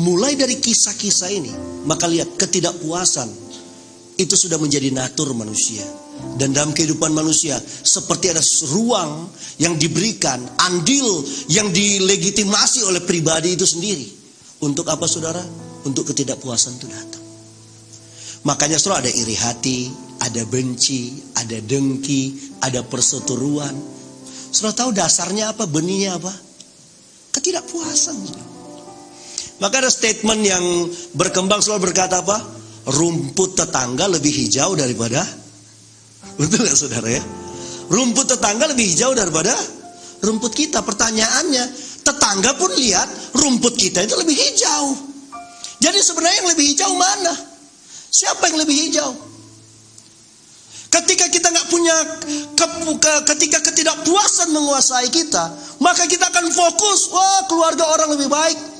Mulai dari kisah-kisah ini, maka lihat ketidakpuasan itu sudah menjadi natur manusia. Dan dalam kehidupan manusia, seperti ada ruang yang diberikan, andil yang dilegitimasi oleh pribadi itu sendiri. Untuk apa saudara? Untuk ketidakpuasan itu datang. Makanya saudara ada iri hati, ada benci, ada dengki, ada perseteruan. Saudara tahu dasarnya apa? Benihnya apa? Ketidakpuasan. Maka ada statement yang berkembang selalu berkata apa? Rumput tetangga lebih hijau daripada, betul gak saudara ya? Rumput tetangga lebih hijau daripada rumput kita. Pertanyaannya, tetangga pun lihat rumput kita itu lebih hijau. Jadi sebenarnya yang lebih hijau mana? Siapa yang lebih hijau? Ketika kita nggak punya, ketika ketidakpuasan menguasai kita, maka kita akan fokus, wah keluarga orang lebih baik.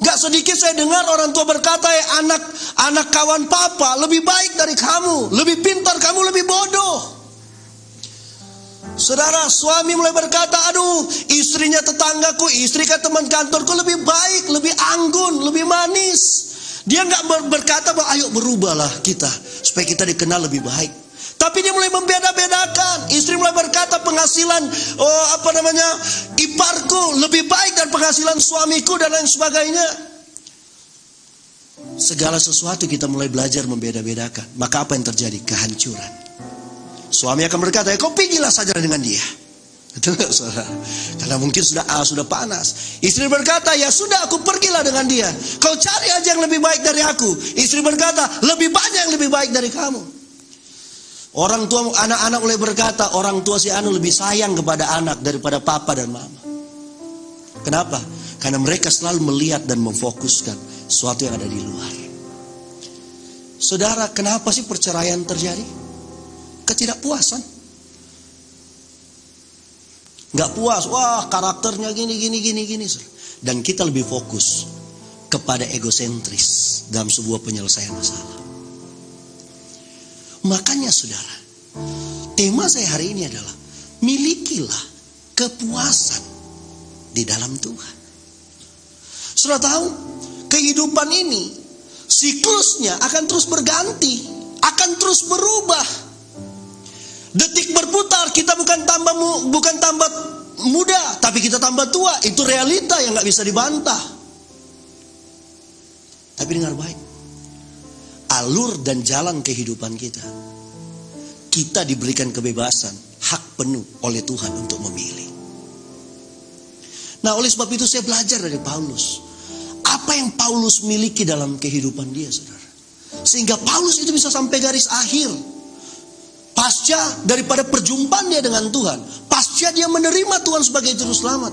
Gak sedikit saya dengar orang tua berkata, anak kawan papa lebih baik dari kamu, lebih pintar, kamu lebih bodoh. Saudara, suami mulai berkata, aduh istrinya tetanggaku, istri ke teman kantorku lebih baik, lebih anggun, lebih manis. Dia gak berkata bahwa ayo berubahlah kita, supaya kita dikenal lebih baik. Tapi dia mulai membeda-bedakan. Istri mulai berkata penghasilan iparku lebih baik dan penghasilan suamiku dan lain sebagainya. Segala sesuatu kita mulai belajar membeda-bedakan. Maka apa yang terjadi? Kehancuran. Suami akan berkata, kau pergilah saja dengan dia. Betul gak saudara? Karena mungkin sudah panas. Istri berkata, ya sudah aku pergilah dengan dia. Kau cari aja yang lebih baik dari aku. Istri berkata, lebih banyak yang lebih baik dari kamu. Orang tua, anak-anak mulai berkata, orang tua si Anu lebih sayang kepada anak daripada papa dan mama. Kenapa? Karena mereka selalu melihat dan memfokuskan sesuatu yang ada di luar. Saudara, kenapa sih perceraian terjadi? Ketidakpuasan. Gak puas, wah karakternya gini. Dan kita lebih fokus kepada egosentris dalam sebuah penyelesaian masalah. Makanya saudara, tema saya hari ini adalah milikilah kepuasan di dalam Tuhan. Saudara tahu, kehidupan ini siklusnya akan terus berganti, akan terus berubah. Detik berputar, kita bukan tambah muda, tapi kita tambah tua. Itu realita yang gak bisa dibantah. Tapi dengar baik, alur dan jalan kehidupan kita diberikan kebebasan, hak penuh oleh Tuhan untuk memilih. Nah oleh sebab itu saya belajar dari Paulus. Apa yang Paulus miliki dalam kehidupan dia saudara, sehingga Paulus itu bisa sampai garis akhir. Pasca daripada perjumpaan dia dengan Tuhan, pasca dia menerima Tuhan sebagai juru selamat,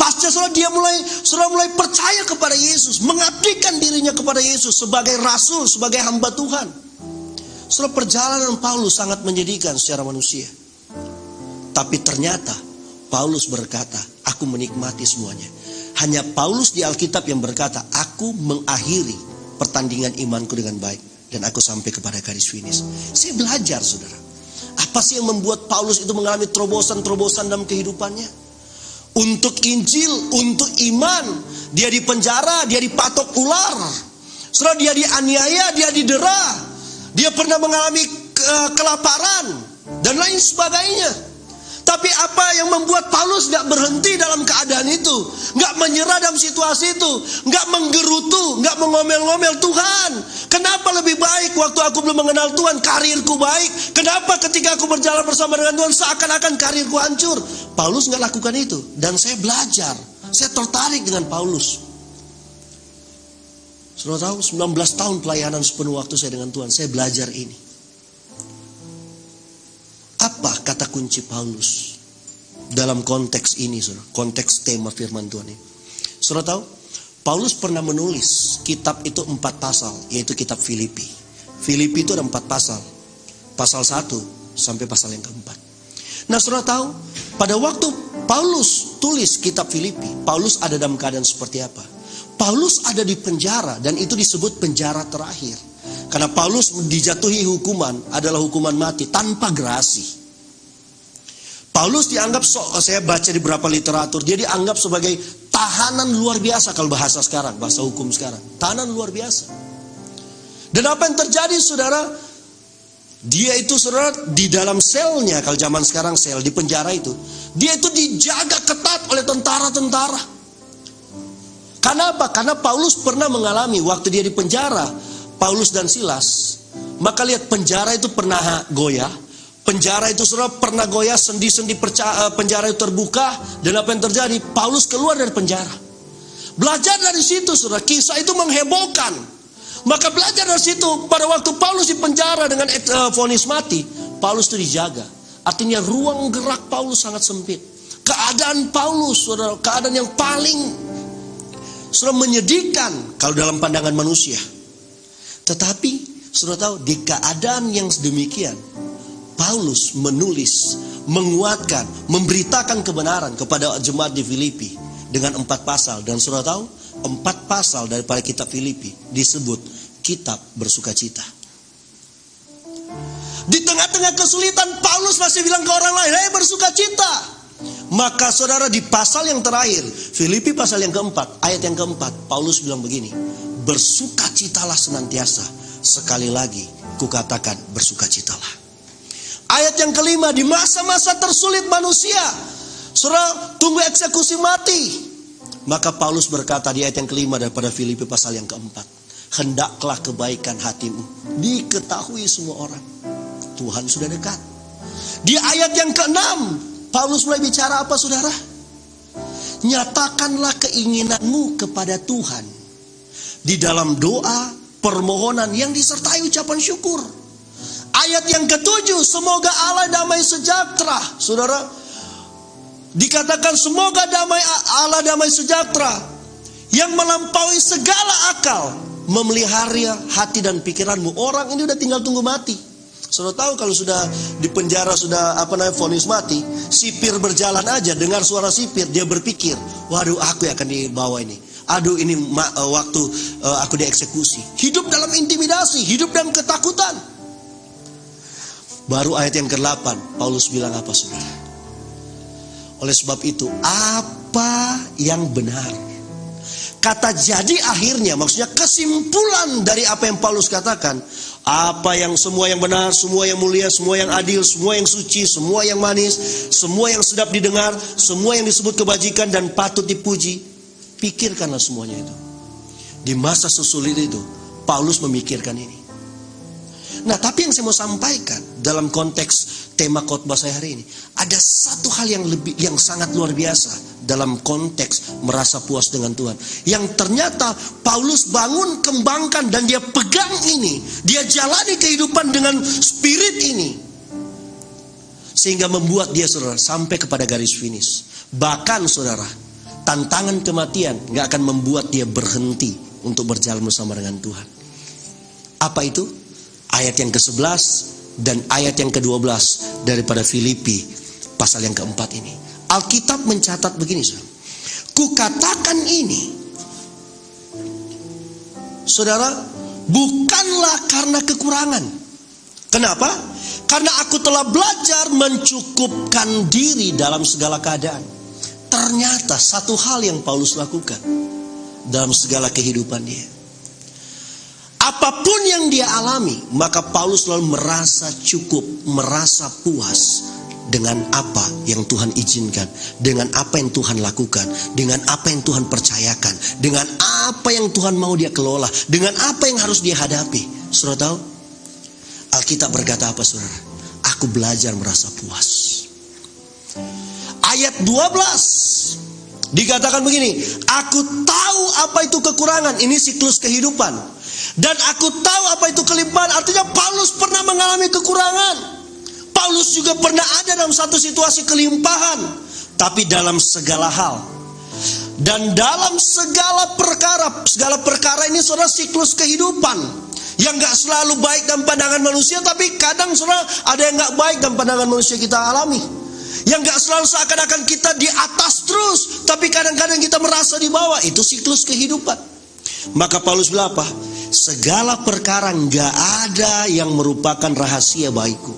pasca dia mulai percaya kepada Yesus, mengabdikan dirinya kepada Yesus sebagai rasul, sebagai hamba Tuhan. Setelah perjalanan Paulus sangat menyedihkan secara manusia. Tapi ternyata Paulus berkata, aku menikmati semuanya. Hanya Paulus di Alkitab yang berkata, aku mengakhiri pertandingan imanku dengan baik. Dan aku sampai kepada garis finish. Saya belajar saudara, apa sih yang membuat Paulus itu mengalami terobosan-terobosan dalam kehidupannya? Untuk Injil, untuk iman, dia dipenjara, dia dipatok ular. Setelah dia dianiaya, dia didera, dia pernah mengalami kelaparan dan lain sebagainya. Tapi apa yang membuat Paulus gak berhenti dalam keadaan itu, gak menyerah dalam situasi itu, gak menggerutu, gak mengomel-ngomel, Tuhan, kenapa lebih baik waktu aku belum mengenal Tuhan, karirku baik. Kenapa ketika aku berjalan bersama dengan Tuhan seakan-akan karirku hancur? Paulus gak lakukan itu. Dan saya belajar, saya tertarik dengan Paulus. Saudara tahu, 19 tahun pelayanan sepenuh waktu saya dengan Tuhan, saya belajar ini. Apa kata kunci Paulus dalam konteks ini, saudara? Konteks tema firman Tuhan ini. Saudara tahu, Paulus pernah menulis kitab itu 4 pasal, yaitu kitab Filipi. Filipi itu ada 4 pasal. Pasal 1 sampai pasal yang keempat. Nah, saudara tahu, pada waktu Paulus tulis kitab Filipi, Paulus ada dalam keadaan seperti apa? Paulus ada di penjara, dan itu disebut penjara terakhir. Karena Paulus dijatuhi hukuman adalah hukuman mati tanpa gerasi. Paulus dianggap, saya baca di beberapa literatur, dia dianggap sebagai tahanan luar biasa kalau bahasa sekarang, bahasa hukum sekarang. Tahanan luar biasa. Dan apa yang terjadi, saudara? Dia itu, saudara, di dalam selnya, kalau zaman sekarang sel, di penjara itu, dia itu dijaga ketat oleh tentara-tentara. Karena apa? Karena Paulus pernah mengalami waktu dia di penjara, Paulus dan Silas, maka lihat penjara itu pernah goyah. Penjara itu, saudara, pernah goyah, sendi-sendi penjara itu terbuka. Dan apa yang terjadi? Paulus keluar dari penjara. Belajar dari situ, saudara, kisah itu menghebohkan. Maka belajar dari situ, pada waktu Paulus di penjara dengan vonis mati, Paulus itu dijaga. Artinya ruang gerak Paulus sangat sempit. Keadaan Paulus, saudara, keadaan yang paling, saudara, menyedihkan kalau dalam pandangan manusia. Tetapi, saudara tahu, di keadaan yang sedemikian, Paulus menulis, menguatkan, memberitakan kebenaran kepada jemaat di Filipi dengan 4 pasal. Dan saudara tahu, 4 pasal daripada kitab Filipi disebut kitab bersukacita. Di tengah-tengah kesulitan, Paulus masih bilang ke orang lain, "Hei, bersukacita." Maka saudara, di pasal yang terakhir, Filipi pasal yang keempat, ayat yang keempat, Paulus bilang begini, "Bersukacitalah senantiasa, sekali lagi kukatakan bersukacitalah." Ayat yang kelima, di masa-masa tersulit manusia, saudara, tunggu eksekusi mati. Maka Paulus berkata di ayat yang kelima daripada Filipi pasal yang keempat, "Hendaklah kebaikan hatimu diketahui semua orang, Tuhan sudah dekat." Di ayat yang keenam, Paulus mulai bicara apa, saudara? "Nyatakanlah keinginanmu kepada Tuhan di dalam doa, permohonan yang disertai ucapan syukur." Ayat yang ketujuh, semoga Allah damai sejahtera, saudara. Dikatakan semoga Allah damai sejahtera yang melampaui segala akal memelihara hati dan pikiranmu. Orang ini udah tinggal tunggu mati. Saudara tahu kalau sudah di penjara, sudah vonis mati, sipir berjalan aja, dengar suara sipir, dia berpikir, waduh, aku akan dibawa ini. Aduh, ini waktu aku dieksekusi. Hidup dalam intimidasi, hidup dalam ketakutan. Baru ayat yang ke-8, Paulus bilang apa, saudara? Oleh sebab itu, apa yang benar? Kata jadi akhirnya, maksudnya kesimpulan dari apa yang Paulus katakan, apa yang semua yang benar, semua yang mulia, semua yang adil, semua yang suci, semua yang manis, semua yang sedap didengar, semua yang disebut kebajikan dan patut dipuji, pikirkanlah semuanya itu. Di masa sesulit itu, Paulus memikirkan ini. Nah, tapi yang saya mau sampaikan dalam konteks tema khotbah saya hari ini, ada satu hal yang sangat luar biasa dalam konteks merasa puas dengan Tuhan, yang ternyata Paulus bangun, kembangkan, dan dia pegang ini, dia jalani kehidupan dengan spirit ini, sehingga membuat dia, saudara, sampai kepada garis finish. Bahkan, saudara, tantangan kematian gak akan membuat dia berhenti untuk berjalan bersama dengan Tuhan. Apa itu? Ayat yang ke-11 dan ayat yang ke-12 daripada Filipi pasal yang keempat ini. Alkitab mencatat begini, saudara. Kukatakan ini, saudara, bukanlah karena kekurangan. Kenapa? Karena aku telah belajar mencukupkan diri dalam segala keadaan. Ternyata satu hal yang Paulus lakukan dalam segala kehidupan dia, apapun yang dia alami, maka Paulus selalu merasa cukup, merasa puas dengan apa yang Tuhan izinkan, dengan apa yang Tuhan lakukan, dengan apa yang Tuhan percayakan, dengan apa yang Tuhan mau dia kelola, dengan apa yang harus dia hadapi. Saudara tahu, Alkitab berkata apa, saudara? Aku belajar merasa puas. Ayat 12 dikatakan begini, aku tahu apa itu kekurangan. Ini siklus kehidupan. Dan aku tahu apa itu kelimpahan. Artinya Paulus pernah mengalami kekurangan. Paulus juga pernah ada dalam satu situasi kelimpahan. Tapi dalam segala hal, dan dalam segala perkara ini saudara siklus kehidupan yang gak selalu baik dalam pandangan manusia. Tapi kadang saudara ada yang gak baik dalam pandangan manusia kita alami. Yang gak selalu seakan-akan kita di atas terus, tapi kadang-kadang kita merasa di bawah. Itu siklus kehidupan. Maka Paulus bilang apa? Segala perkara gak ada yang merupakan rahasia bagiku.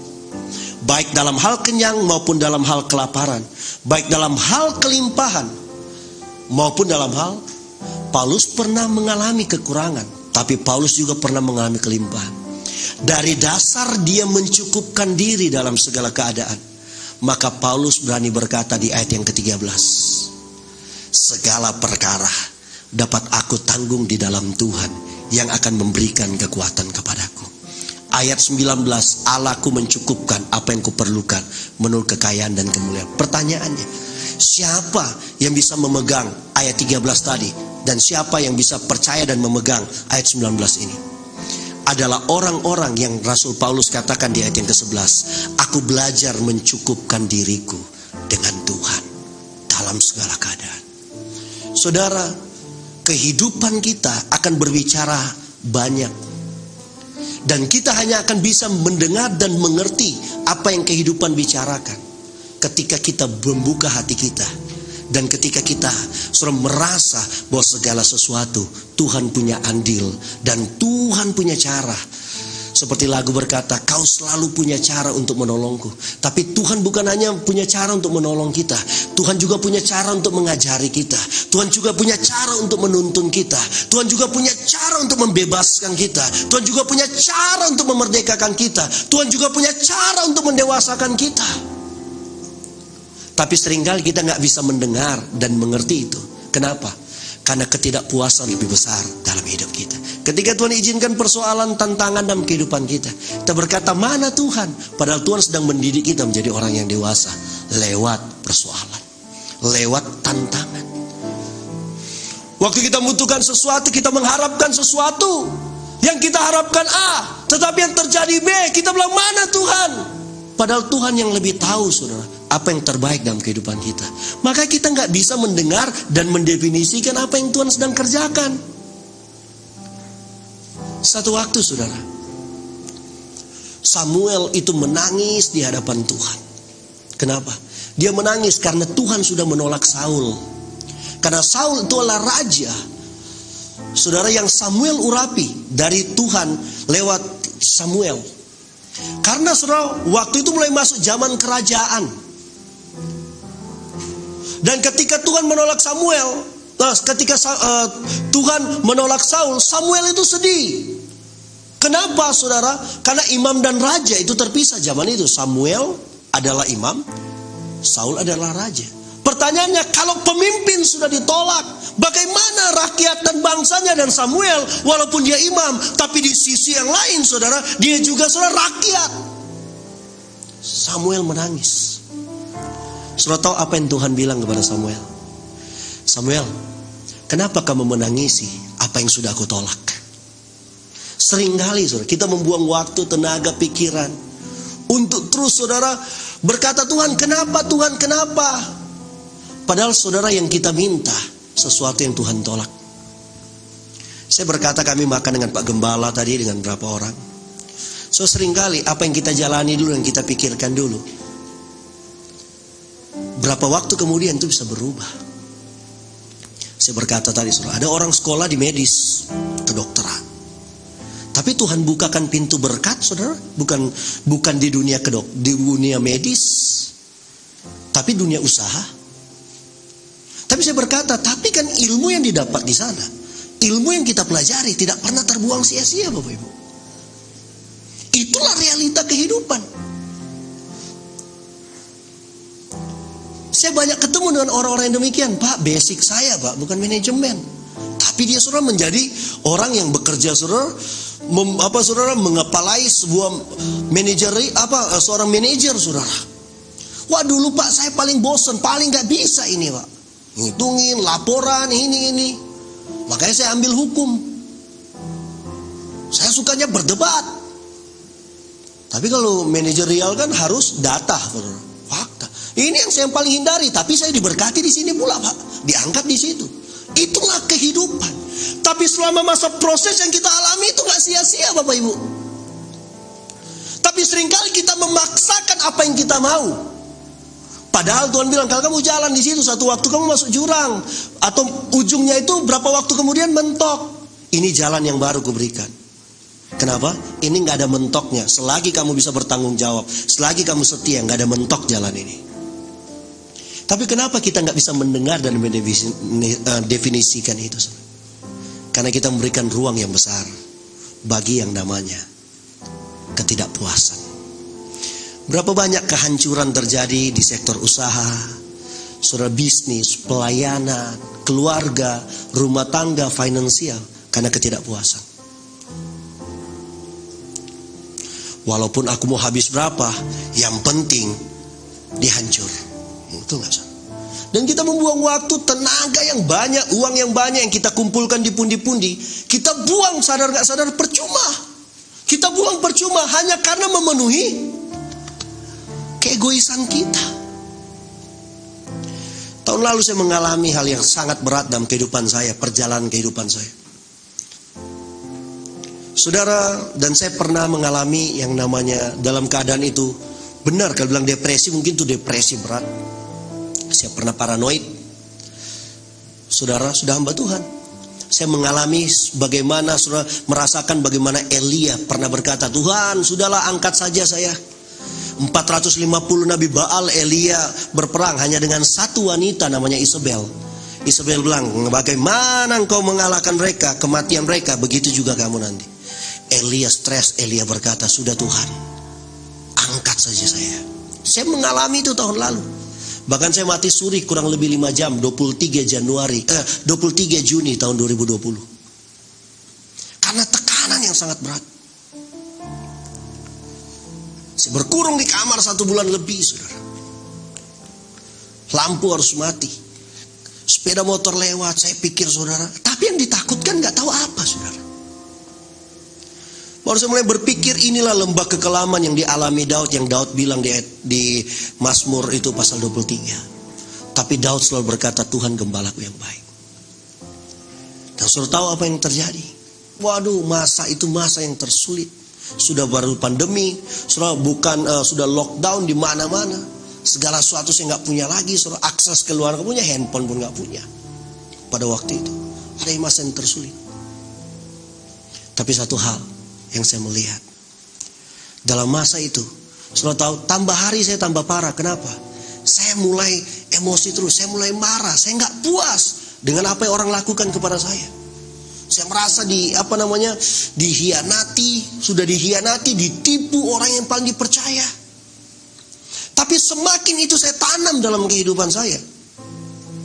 Baik dalam hal kenyang maupun dalam hal kelaparan. Baik dalam hal kelimpahan maupun dalam hal. Paulus pernah mengalami kekurangan, tapi Paulus juga pernah mengalami kelimpahan. Dari dasar dia mencukupkan diri dalam segala keadaan, maka Paulus berani berkata di ayat yang ke-13, segala perkara dapat aku tanggung di dalam Tuhan yang akan memberikan kekuatan kepadaku. Ayat 19, Allahku mencukupkan apa yang kuperlukan menurut kekayaan dan kemuliaan. Pertanyaannya, siapa yang bisa memegang ayat 13 tadi? Dan siapa yang bisa percaya dan memegang ayat 19 ini? Adalah orang-orang yang Rasul Paulus katakan di ayat yang ke-11, aku belajar mencukupkan diriku dengan Tuhan dalam segala keadaan. Saudara, kehidupan kita akan berbicara banyak. Dan kita hanya akan bisa mendengar dan mengerti apa yang kehidupan bicarakan ketika kita membuka hati kita. Dan ketika kita merasa bahwa segala sesuatu Tuhan punya andil dan Tuhan punya cara. Seperti lagu berkata, kau selalu punya cara untuk menolongku. Tapi Tuhan bukan hanya punya cara untuk menolong kita. Tuhan juga punya cara untuk mengajari kita. Tuhan juga punya cara untuk menuntun kita. Tuhan juga punya cara untuk membebaskan kita. Tuhan juga punya cara untuk memerdekakan kita. Tuhan juga punya cara untuk mendewasakan kita. Tapi seringkali kita gak bisa mendengar dan mengerti itu. Kenapa? Karena ketidakpuasan lebih besar dalam hidup kita. Ketika Tuhan izinkan persoalan, tantangan dalam kehidupan kita, kita berkata, mana Tuhan? Padahal Tuhan sedang mendidik kita menjadi orang yang dewasa lewat persoalan, lewat tantangan. Waktu kita membutuhkan sesuatu, kita mengharapkan sesuatu yang kita harapkan A, tetapi yang terjadi B, kita bilang, mana Tuhan? Padahal Tuhan yang lebih tahu, saudara, apa yang terbaik dalam kehidupan kita. Maka kita gak bisa mendengar dan mendefinisikan apa yang Tuhan sedang kerjakan. Satu waktu, saudara, Samuel itu menangis di hadapan Tuhan. Kenapa? Dia menangis karena Tuhan sudah menolak Saul. Karena Saul itu adalah raja, saudara, yang Samuel urapi dari Tuhan lewat Samuel. Karena saudara, waktu itu mulai masuk zaman kerajaan. Dan ketika Tuhan menolak Samuel, ketika Tuhan menolak Saul, Samuel itu sedih. Kenapa, saudara? Karena imam dan raja itu terpisah zaman itu. Samuel adalah imam, Saul adalah raja. Pertanyaannya, kalau pemimpin sudah ditolak, bagaimana rakyat dan bangsanya? Dan Samuel, walaupun dia imam, tapi di sisi yang lain, saudara, dia juga saudara rakyat. Samuel menangis. Saudara tahu apa yang Tuhan bilang kepada Samuel? Samuel, kenapa kamu menangisi apa yang sudah aku tolak? Seringkali, saudara, kita membuang waktu, tenaga, pikiran untuk terus, saudara, berkata, Tuhan kenapa, Tuhan kenapa? Padahal, saudara, yang kita minta sesuatu yang Tuhan tolak. Saya berkata, kami makan dengan Pak Gembala tadi dengan berapa orang. So, seringkali apa yang kita jalani dulu, yang kita pikirkan dulu, berapa waktu kemudian itu bisa berubah. Saya berkata tadi, saudara, ada orang sekolah di medis, kedokteran. Tapi Tuhan bukakan pintu berkat, saudara, bukan di dunia di dunia medis, tapi dunia usaha. Tapi saya berkata, tapi kan ilmu yang didapat di sana, ilmu yang kita pelajari tidak pernah terbuang sia-sia, Bapak Ibu. Itulah realita kehidupan. Saya banyak ketemu dengan orang-orang yang demikian. Pak, basic saya Pak, bukan manajemen. Tapi dia saudara menjadi orang yang bekerja saudara, saudara mengepalai sebuah seorang manajer saudara. Wah dulu Pak saya paling bosan, paling gak bisa ini Pak. Ngitungin, laporan, ini. Makanya saya ambil hukum. Saya sukanya berdebat. Tapi kalau manajerial kan harus data, fakta. Ini yang saya paling hindari, tapi saya diberkati di sini pula Pak. Diangkat di situ. Itulah kehidupan. Tapi selama masa proses yang kita alami itu gak sia-sia Bapak Ibu. Tapi seringkali kita memaksakan apa yang kita mau. Padahal Tuhan bilang, kalau kamu jalan di situ, satu waktu kamu masuk jurang. Atau ujungnya itu berapa waktu kemudian mentok. Ini jalan yang baru kuberikan. Kenapa? Ini gak ada mentoknya. Selagi kamu bisa bertanggung jawab, selagi kamu setia, gak ada mentok jalan ini. Tapi kenapa kita gak bisa mendengar dan mendefinisikan itu? Karena kita memberikan ruang yang besar bagi yang namanya ketidakpuasan. Berapa banyak kehancuran terjadi di sektor usaha, saudara, bisnis, pelayanan, keluarga, rumah tangga, finansial, karena ketidakpuasan. Walaupun aku mau habis berapa, yang penting dihancur. Itu nggak salah. Dan kita membuang waktu, tenaga yang banyak, uang yang banyak yang kita kumpulkan di pundi-pundi, kita buang sadar nggak sadar percuma. Kita buang percuma hanya karena memenuhi keegoisan kita. Tahun lalu saya mengalami hal yang sangat berat dalam kehidupan saya, perjalanan kehidupan saya. Saudara, dan saya pernah mengalami yang namanya dalam keadaan itu, benar kalau bilang depresi, mungkin itu depresi berat. Saya pernah paranoid. Saudara, sudah hamba Tuhan. Saya mengalami bagaimana, saudara, merasakan bagaimana Elia pernah berkata, Tuhan, sudahlah angkat saja saya. 450 Nabi Baal, Elia berperang hanya dengan satu wanita namanya Isabel. Isabel bilang, bagaimana engkau mengalahkan mereka, kematian mereka, begitu juga kamu nanti. Elia stres, Elia berkata, sudah Tuhan, angkat saja saya. Saya mengalami itu tahun lalu. Bahkan saya mati suri kurang lebih 5 jam, 23 Juni tahun 2020. Karena tekanan yang sangat berat. Saya berkurung di kamar 1 bulan lebih, saudara. Lampu harus mati. Sepeda motor lewat, saya pikir saudara. Tapi yang ditakutkan gak tahu apa, saudara. Baru saya mulai berpikir, inilah lembah kekelaman yang dialami Daud. Yang Daud bilang di Mazmur itu pasal 23. Tapi Daud selalu berkata, Tuhan gembalaku yang baik. Dan saudara tahu apa yang terjadi? Waduh, masa itu masa yang tersulit. Sudah baru pandemi, sudah lockdown di mana-mana. Segala sesuatu saya nggak punya lagi, saudara. Akses keluar punya, handphone pun nggak punya. Pada waktu itu ada masa yang tersulit. Tapi satu hal yang saya melihat dalam masa itu, saudara tahu, tambah hari saya tambah parah. Kenapa? Saya mulai emosi terus, saya mulai marah, saya nggak puas dengan apa yang orang lakukan kepada saya. Saya merasa dihianati, sudah dihianati, ditipu orang yang paling dipercaya. Tapi semakin itu saya tanam dalam kehidupan saya.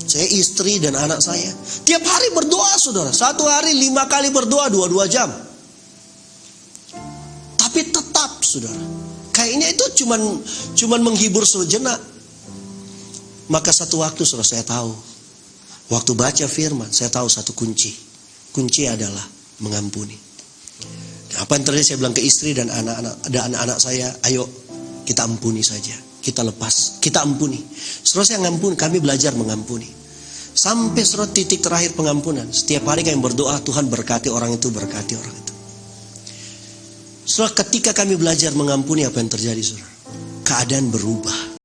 Saya, istri dan anak saya, tiap hari berdoa, saudara. 1 hari 5 kali berdoa, 2 jam. Tapi tetap, saudara, kayaknya itu cuman menghibur sejenak. Maka satu waktu, saudara, saya tahu, waktu baca firman, saya tahu satu kunci. Kunci adalah mengampuni. Apa yang terjadi, saya bilang ke istri dan anak-anak saya, ayo kita ampuni saja, kita lepas, kita ampuni. Setelah saya ngampuni, kami belajar mengampuni. Sampai setelah titik terakhir pengampunan, setiap hari kami berdoa, Tuhan berkati orang itu, berkati orang itu. Setelah ketika kami belajar mengampuni, apa yang terjadi, saudara? Keadaan berubah.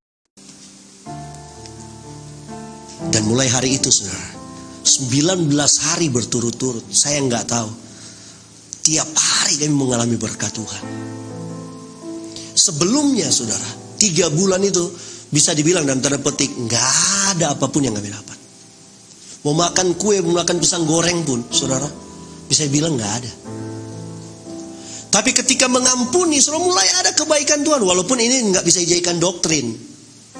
Dan mulai hari itu, saudara, 19 hari berturut-turut, saya nggak tahu, tiap hari kami mengalami berkat Tuhan. Sebelumnya, saudara, 3 bulan itu bisa dibilang dalam tanda petik nggak ada apapun yang kami dapat. Mau makan kue, mau makan pisang goreng pun, saudara, bisa bilang nggak ada. Tapi ketika mengampuni, saudara, mulai ada kebaikan Tuhan. Walaupun ini nggak bisa dijadikan doktrin,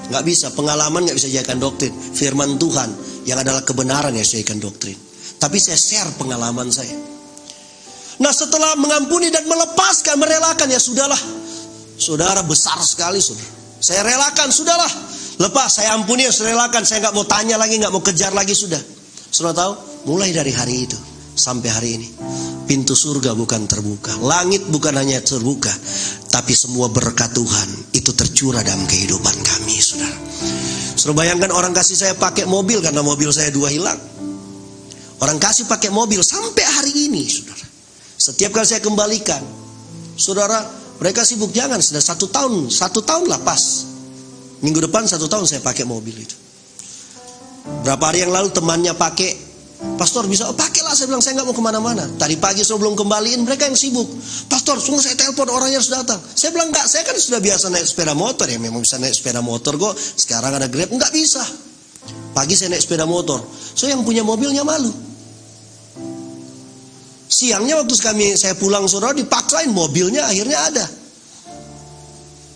Nggak bisa, pengalaman nggak bisa jadikan doktrin. Firman Tuhan yang adalah kebenaran yang jadikan doktrin. Tapi saya share pengalaman saya. Nah, setelah mengampuni dan melepaskan, merelakan, ya sudahlah. Saudara, besar sekali saudara. Saya relakan, sudahlah. Lepas, saya ampuni, saya relakan. Saya nggak mau tanya lagi, nggak mau kejar lagi, sudah. Saudara tahu, mulai dari hari itu sampai hari ini, pintu surga bukan terbuka, langit bukan hanya terbuka, tapi semua berkat Tuhan itu tercurah dalam kehidupan kami, saudara. Saudara bayangkan, orang kasih saya pakai mobil karena mobil saya 2 hilang. Orang kasih pakai mobil sampai hari ini, saudara. Setiap kali saya kembalikan, saudara, mereka sibuk, jangan, sudah 1 tahun lah pas. Minggu depan 1 tahun saya pakai mobil itu. Berapa hari yang lalu temannya pakai, pastor bisa, pakailah, saya bilang, saya nggak mau kemana-mana. Tadi pagi sebelum kembaliin, mereka yang sibuk. Pastor, sungguh saya telepon, orangnya harus datang. Saya bilang, enggak, saya kan sudah biasa naik sepeda motor, ya memang bisa naik sepeda motor kok. Sekarang ada Grab, nggak bisa. Pagi saya naik sepeda motor, so yang punya mobilnya malu. Siangnya waktu saya pulang, saudara, dipaksain, mobilnya akhirnya ada.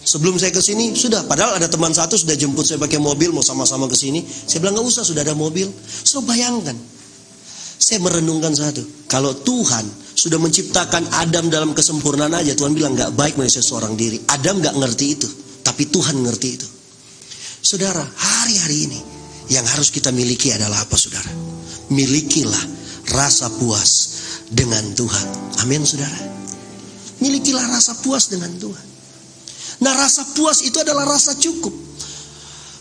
Sebelum saya ke sini, sudah, padahal ada teman satu sudah jemput saya pakai mobil, mau sama-sama ke sini. Saya bilang, nggak usah, sudah ada mobil. So bayangkan, saya merenungkan satu, kalau Tuhan sudah menciptakan Adam dalam kesempurnaan aja, Tuhan bilang nggak baik manusia seorang diri. Adam nggak ngerti itu, tapi Tuhan ngerti itu. Saudara, hari-hari ini yang harus kita miliki adalah apa, saudara? Milikilah rasa puas dengan Tuhan. Amin, saudara. Milikilah rasa puas dengan Tuhan. Nah, rasa puas itu adalah rasa cukup.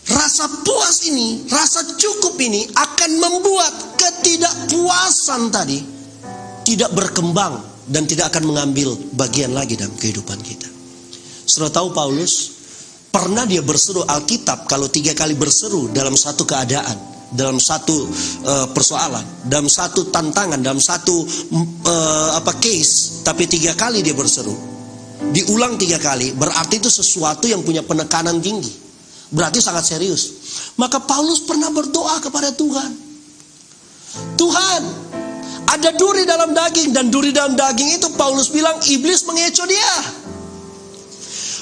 Rasa puas ini, rasa cukup ini akan membuat ketidakpuasan tadi tidak berkembang dan tidak akan mengambil bagian lagi dalam kehidupan kita. Saudara tahu Paulus pernah dia berseru, Alkitab kalau 3 kali berseru dalam satu keadaan, dalam satu persoalan, dalam satu tantangan, dalam satu case, tapi 3 kali dia berseru, diulang 3 kali, berarti itu sesuatu yang punya penekanan tinggi, berarti sangat serius. Maka Paulus pernah berdoa kepada Tuhan, Tuhan, ada duri dalam daging, dan duri dalam daging itu Paulus bilang iblis mengecoh dia.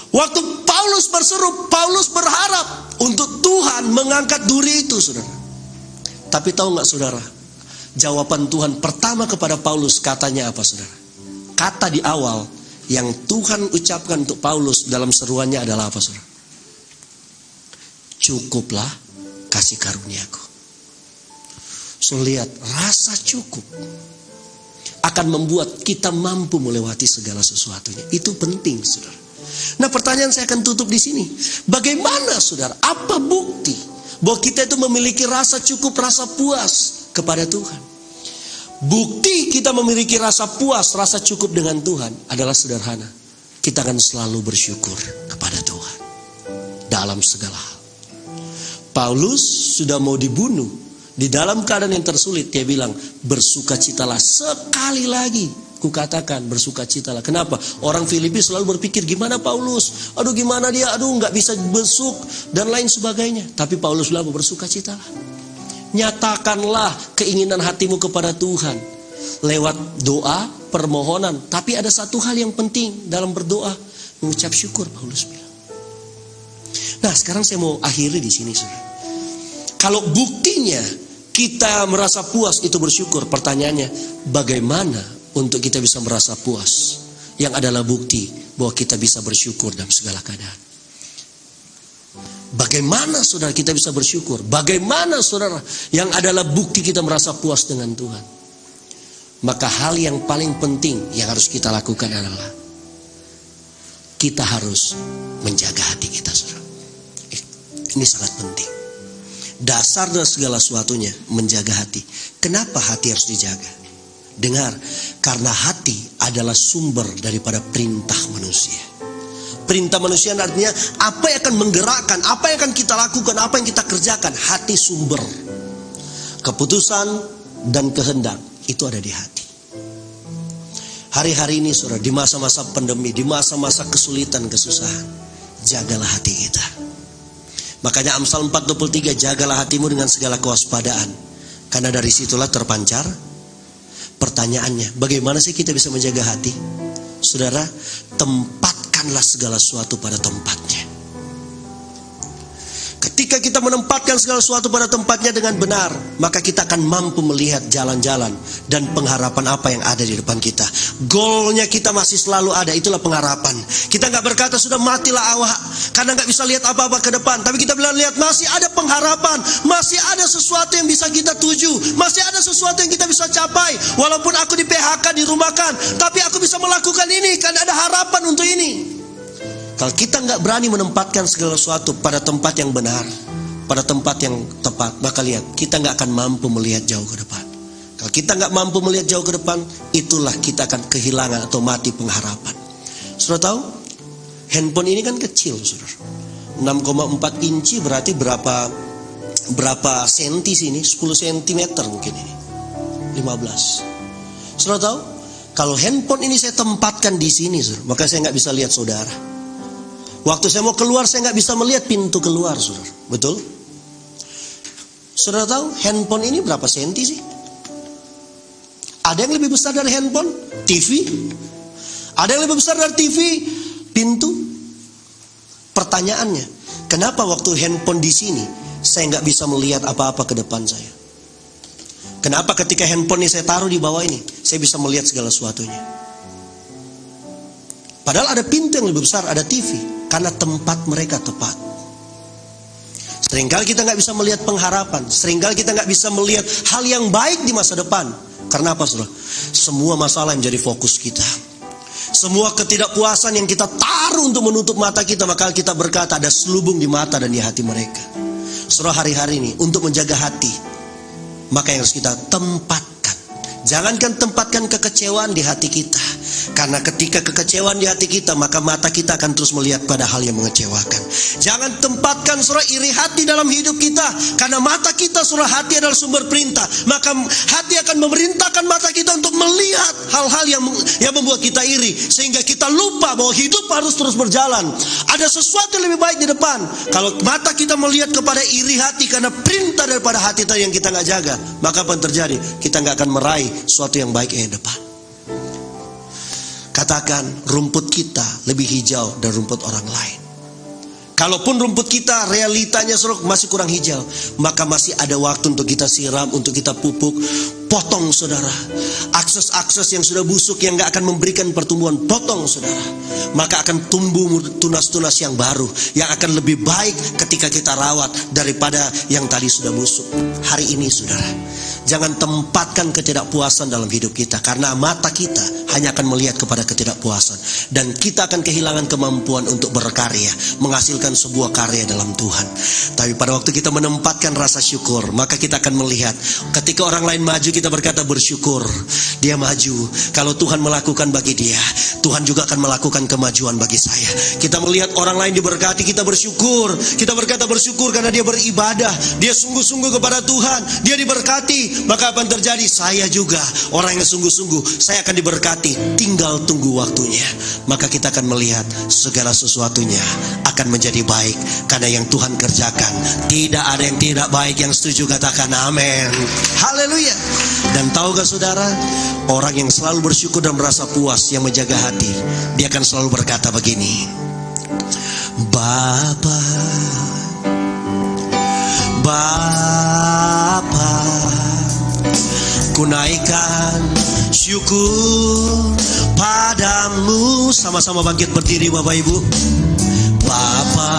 Waktu Paulus berseru, Paulus berharap untuk Tuhan mengangkat duri itu, saudara. Tapi tahu nggak, saudara, jawaban Tuhan pertama kepada Paulus katanya apa, saudara? Kata di awal yang Tuhan ucapkan untuk Paulus dalam seruannya adalah apa, saudara? Cukuplah kasih karuniaku. So, lihat, rasa cukup akan membuat kita mampu melewati segala sesuatunya. Itu penting, saudara. Nah, pertanyaan saya akan tutup di sini. Bagaimana, saudara? Apa bukti bahwa kita itu memiliki rasa cukup, rasa puas kepada Tuhan? Bukti kita memiliki rasa puas, rasa cukup dengan Tuhan adalah sederhana. Kita akan selalu bersyukur kepada Tuhan dalam segala hal. Paulus sudah mau dibunuh, di dalam keadaan yang tersulit, dia bilang, bersukacitalah, sekali lagi kukatakan bersukacitalah. Kenapa? Orang Filipi selalu berpikir, gimana Paulus? Aduh, gimana dia? Aduh, nggak bisa besuk dan lain sebagainya. Tapi Paulus bilang, bersukacitalah. Nyatakanlah keinginan hatimu kepada Tuhan lewat doa, permohonan. Tapi ada satu hal yang penting dalam berdoa, mengucap syukur, Paulus bilang. Nah, sekarang saya mau akhiri di sini, saudara. Kalau buktinya kita merasa puas itu bersyukur, pertanyaannya, bagaimana untuk kita bisa merasa puas? Yang adalah bukti bahwa kita bisa bersyukur dalam segala keadaan. Bagaimana, saudara, kita bisa bersyukur? Bagaimana, saudara, yang adalah bukti kita merasa puas dengan Tuhan? Maka hal yang paling penting yang harus kita lakukan adalah kita harus menjaga hati kita, saudara. Ini sangat penting. Dasar dari segala sesuatunya menjaga hati. Kenapa hati harus dijaga? Dengar, karena hati adalah sumber daripada perintah manusia. Perintah manusia artinya apa yang akan menggerakkan, apa yang akan kita lakukan, apa yang kita kerjakan. Hati sumber. Keputusan dan kehendak itu ada di hati. Hari-hari ini, saudara, di masa-masa pandemi, di masa-masa kesulitan, kesusahan, jagalah hati kita. Makanya Amsal 4:23, jagalah hatimu dengan segala kewaspadaan, karena dari situlah terpancar. Pertanyaannya, bagaimana sih kita bisa menjaga hati? Saudara, tempatkanlah segala sesuatu pada tempatnya. ketika kita menempatkan segala sesuatu pada tempatnya dengan benar, maka kita akan mampu melihat jalan-jalan dan pengharapan apa yang ada di depan kita. Goalnya kita masih selalu ada, itulah pengharapan. Kita nggak berkata sudah matilah awak karena nggak bisa lihat apa-apa ke depan, tapi kita bilang lihat masih ada pengharapan, masih ada sesuatu yang bisa kita tuju, masih ada sesuatu yang kita bisa capai. Walaupun aku di PHK, dirumahkan, tapi aku bisa melakukan ini karena ada harapan untuk ini. Kalau kita nggak berani menempatkan segala sesuatu pada tempat yang benar, pada tempat yang tepat, maka lihat, kita nggak akan mampu melihat jauh ke depan. Kalau kita nggak mampu melihat jauh ke depan, itulah kita akan kehilangan atau mati pengharapan. Saudara tahu, handphone ini kan kecil, saudara. 6,4 inci berarti berapa senti sini? 10 cm mungkin ini. 15. Saudara tahu, kalau handphone ini saya tempatkan di sini, saudara, maka saya nggak bisa lihat saudara. Waktu saya mau keluar, saya nggak bisa melihat pintu keluar, saudara. Betul? Saudara tahu handphone ini berapa senti sih? Ada yang lebih besar dari handphone? TV. Ada yang lebih besar dari TV? Pintu. Pertanyaannya, kenapa waktu handphone di sini saya nggak bisa melihat apa-apa ke depan saya? Kenapa ketika handphone ini saya taruh di bawah ini, saya bisa melihat segala sesuatunya? Padahal ada pintu yang lebih besar, ada TV. Karena tempat mereka tepat. Seringkali kita nggak bisa melihat pengharapan. Seringkali kita nggak bisa melihat hal yang baik di masa depan. Karena apa, saudara? Semua masalah yang menjadi fokus kita. Semua ketidakpuasan yang kita taruh untuk menutup mata kita, maka kita berkata ada selubung di mata dan di hati mereka. Saudara, hari-hari ini untuk menjaga hati, maka yang harus kita tempatkan. Jangankan tempatkan kekecewaan di hati kita. Karena ketika kekecewaan di hati kita, maka mata kita akan terus melihat pada hal yang mengecewakan. Jangan tempatkan saudara iri hati dalam hidup kita. Karena mata kita, saudara, hati adalah sumber perintah. Maka hati akan memerintahkan mata kita untuk melihat hal-hal yang membuat kita iri. Sehingga kita lupa bahwa hidup harus terus berjalan. Ada sesuatu yang lebih baik di depan. Kalau mata kita melihat kepada iri hati karena perintah daripada hati kita yang kita nggak jaga, maka apa yang terjadi? Kita nggak akan meraih sesuatu yang baik yang depan. Katakan rumput kita lebih hijau dari rumput orang lain. Kalaupun rumput kita realitanya masih kurang hijau, maka masih ada waktu untuk kita siram, untuk kita pupuk. Potong, saudara. Akses-akses yang sudah busuk yang gak akan memberikan pertumbuhan, potong, saudara. Maka akan tumbuh tunas-tunas yang baru, yang akan lebih baik ketika kita rawat daripada yang tadi sudah busuk. Hari ini, saudara, jangan tempatkan ketidakpuasan dalam hidup kita. Karena mata kita hanya akan melihat kepada ketidakpuasan. Dan kita akan kehilangan kemampuan untuk berkarya, menghasilkan sebuah karya dalam Tuhan. Tapi pada waktu kita menempatkan rasa syukur, maka kita akan melihat ketika orang lain maju, kita berkata bersyukur. Dia maju. Kalau Tuhan melakukan bagi dia, Tuhan juga akan melakukan kemajuan bagi saya. Kita melihat orang lain diberkati, kita bersyukur. Kita berkata bersyukur karena dia beribadah, dia sungguh-sungguh kepada Tuhan, dia diberkati. Maka apa yang terjadi? Saya juga orang yang sungguh-sungguh, saya akan diberkati. Tinggal tunggu waktunya. Maka kita akan melihat segala sesuatunya akan menjadi baik. Karena yang Tuhan kerjakan, tidak ada yang tidak baik. Yang setuju katakan amin. Haleluya. Dan tahu gak, saudara, orang yang selalu bersyukur dan merasa puas, yang menjaga hati, dia akan selalu berkata begini: Bapa, ku naikkan syukur padamu. Sama-sama bangkit berdiri, Bapak Ibu. Bapa,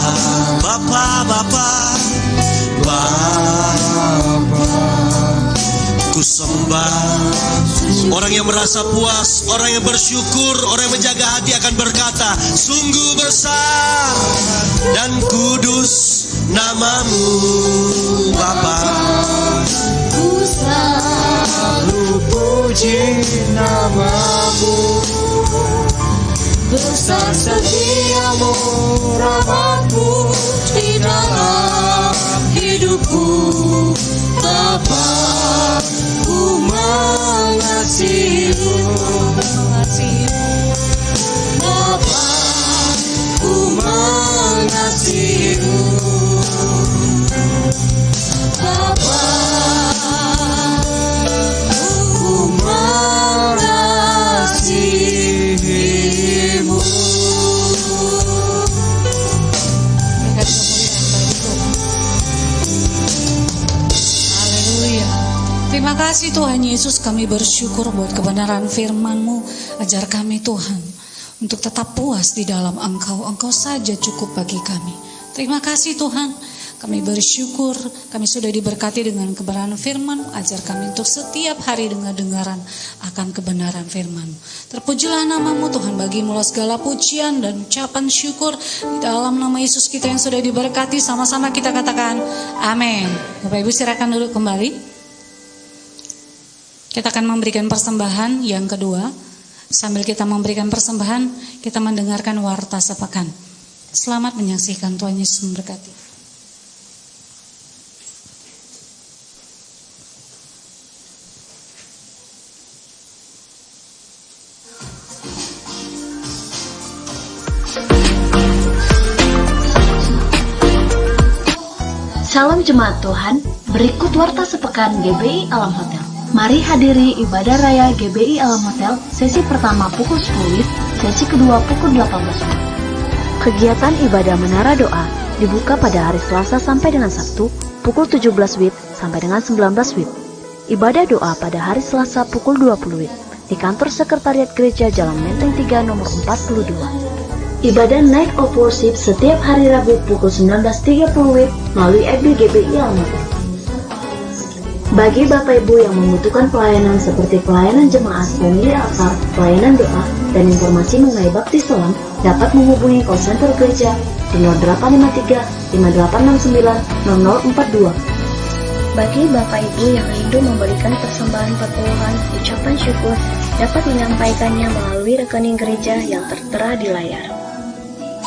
ku sembah. Orang yang merasa puas, orang yang bersyukur, orang yang menjaga hati akan berkata, sungguh besar dan kudus namamu, Bapa. Ku selalu puji namamu. Besar setiamu, rahmatmu di dalam hidupku, Bapa. Ku mengasihimu, Bapa. Ku mengasihimu, Bapa. Ku mengasihimu. Terima kasih Tuhan Yesus, kami bersyukur buat kebenaran firman-Mu. Ajar kami Tuhan untuk tetap puas di dalam Engkau. Engkau saja cukup bagi kami. Terima kasih Tuhan, kami bersyukur kami sudah diberkati dengan kebenaran firman. Ajar kami untuk setiap hari dengar-dengaran akan kebenaran firman. Terpujilah nama-Mu Tuhan, bagi-Mu segala pujian dan ucapan syukur. Di dalam nama Yesus kita yang sudah diberkati, sama-sama kita katakan amin. Bapak Ibu silakan duduk kembali. Kita akan memberikan persembahan yang kedua. Sambil kita memberikan persembahan, kita mendengarkan warta sepekan. Selamat menyaksikan, Tuhan Yesus memberkati. Salam Jemaat Tuhan, berikut warta sepekan GBI Alam Hotel. Mari hadiri ibadah raya GBI Alam Hotel, sesi pertama pukul 10 WIB, sesi kedua pukul 18 WIB. Kegiatan ibadah Menara Doa dibuka pada hari Selasa sampai dengan Sabtu, pukul 17 WIB sampai dengan 19 WIB. Ibadah doa pada hari Selasa pukul 20 WIB di kantor Sekretariat Gereja Jalan Menteng 3 nomor 42. Ibadah Night of Worship setiap hari Rabu pukul 19.30 WIB melalui FB GBI Alam Hotel. Bagi Bapak Ibu yang membutuhkan pelayanan seperti pelayanan jemaat, family altar, pelayanan doa, dan informasi mengenai baptis selam, dapat menghubungi call center gereja di 0853 5869 0042. Bagi Bapak Ibu yang rindu memberikan persembahan perpuluhan ucapan syukur, dapat menyampaikannya melalui rekening gereja yang tertera di layar.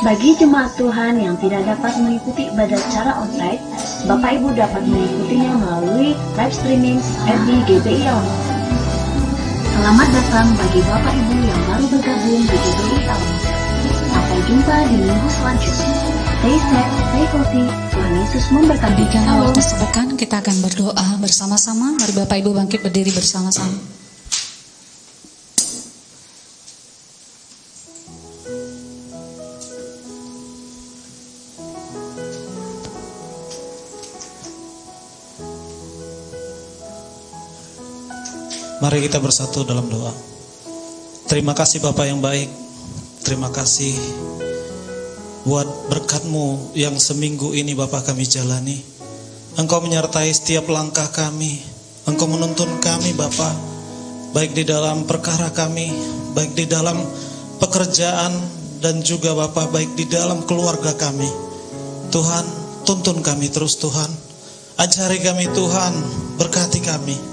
Bagi jemaat Tuhan yang tidak dapat mengikuti ibadah secara onsite, Bapak Ibu dapat mengikutinya melalui live streaming FB GBI Alam Hotel. Selamat datang bagi Bapak Ibu yang baru bergabung di GBI Alam Hotel. Sampai jumpa di minggu selanjutnya. Stay safe, stay healthy. Tuhan Yesus memberkati. Berikan waktu sepekan, kita akan berdoa bersama-sama. Mari Bapak Ibu bangkit berdiri bersama-sama. Mari kita bersatu dalam doa. Terima kasih Bapa yang baik. Terima kasih buat berkat-Mu yang seminggu ini Bapa kami jalani. Engkau menyertai setiap langkah kami. Engkau menuntun kami Bapa, baik di dalam perkara kami, baik di dalam pekerjaan, dan juga Bapa baik di dalam keluarga kami. Tuhan, tuntun kami terus Tuhan. Ajari kami Tuhan, berkati kami.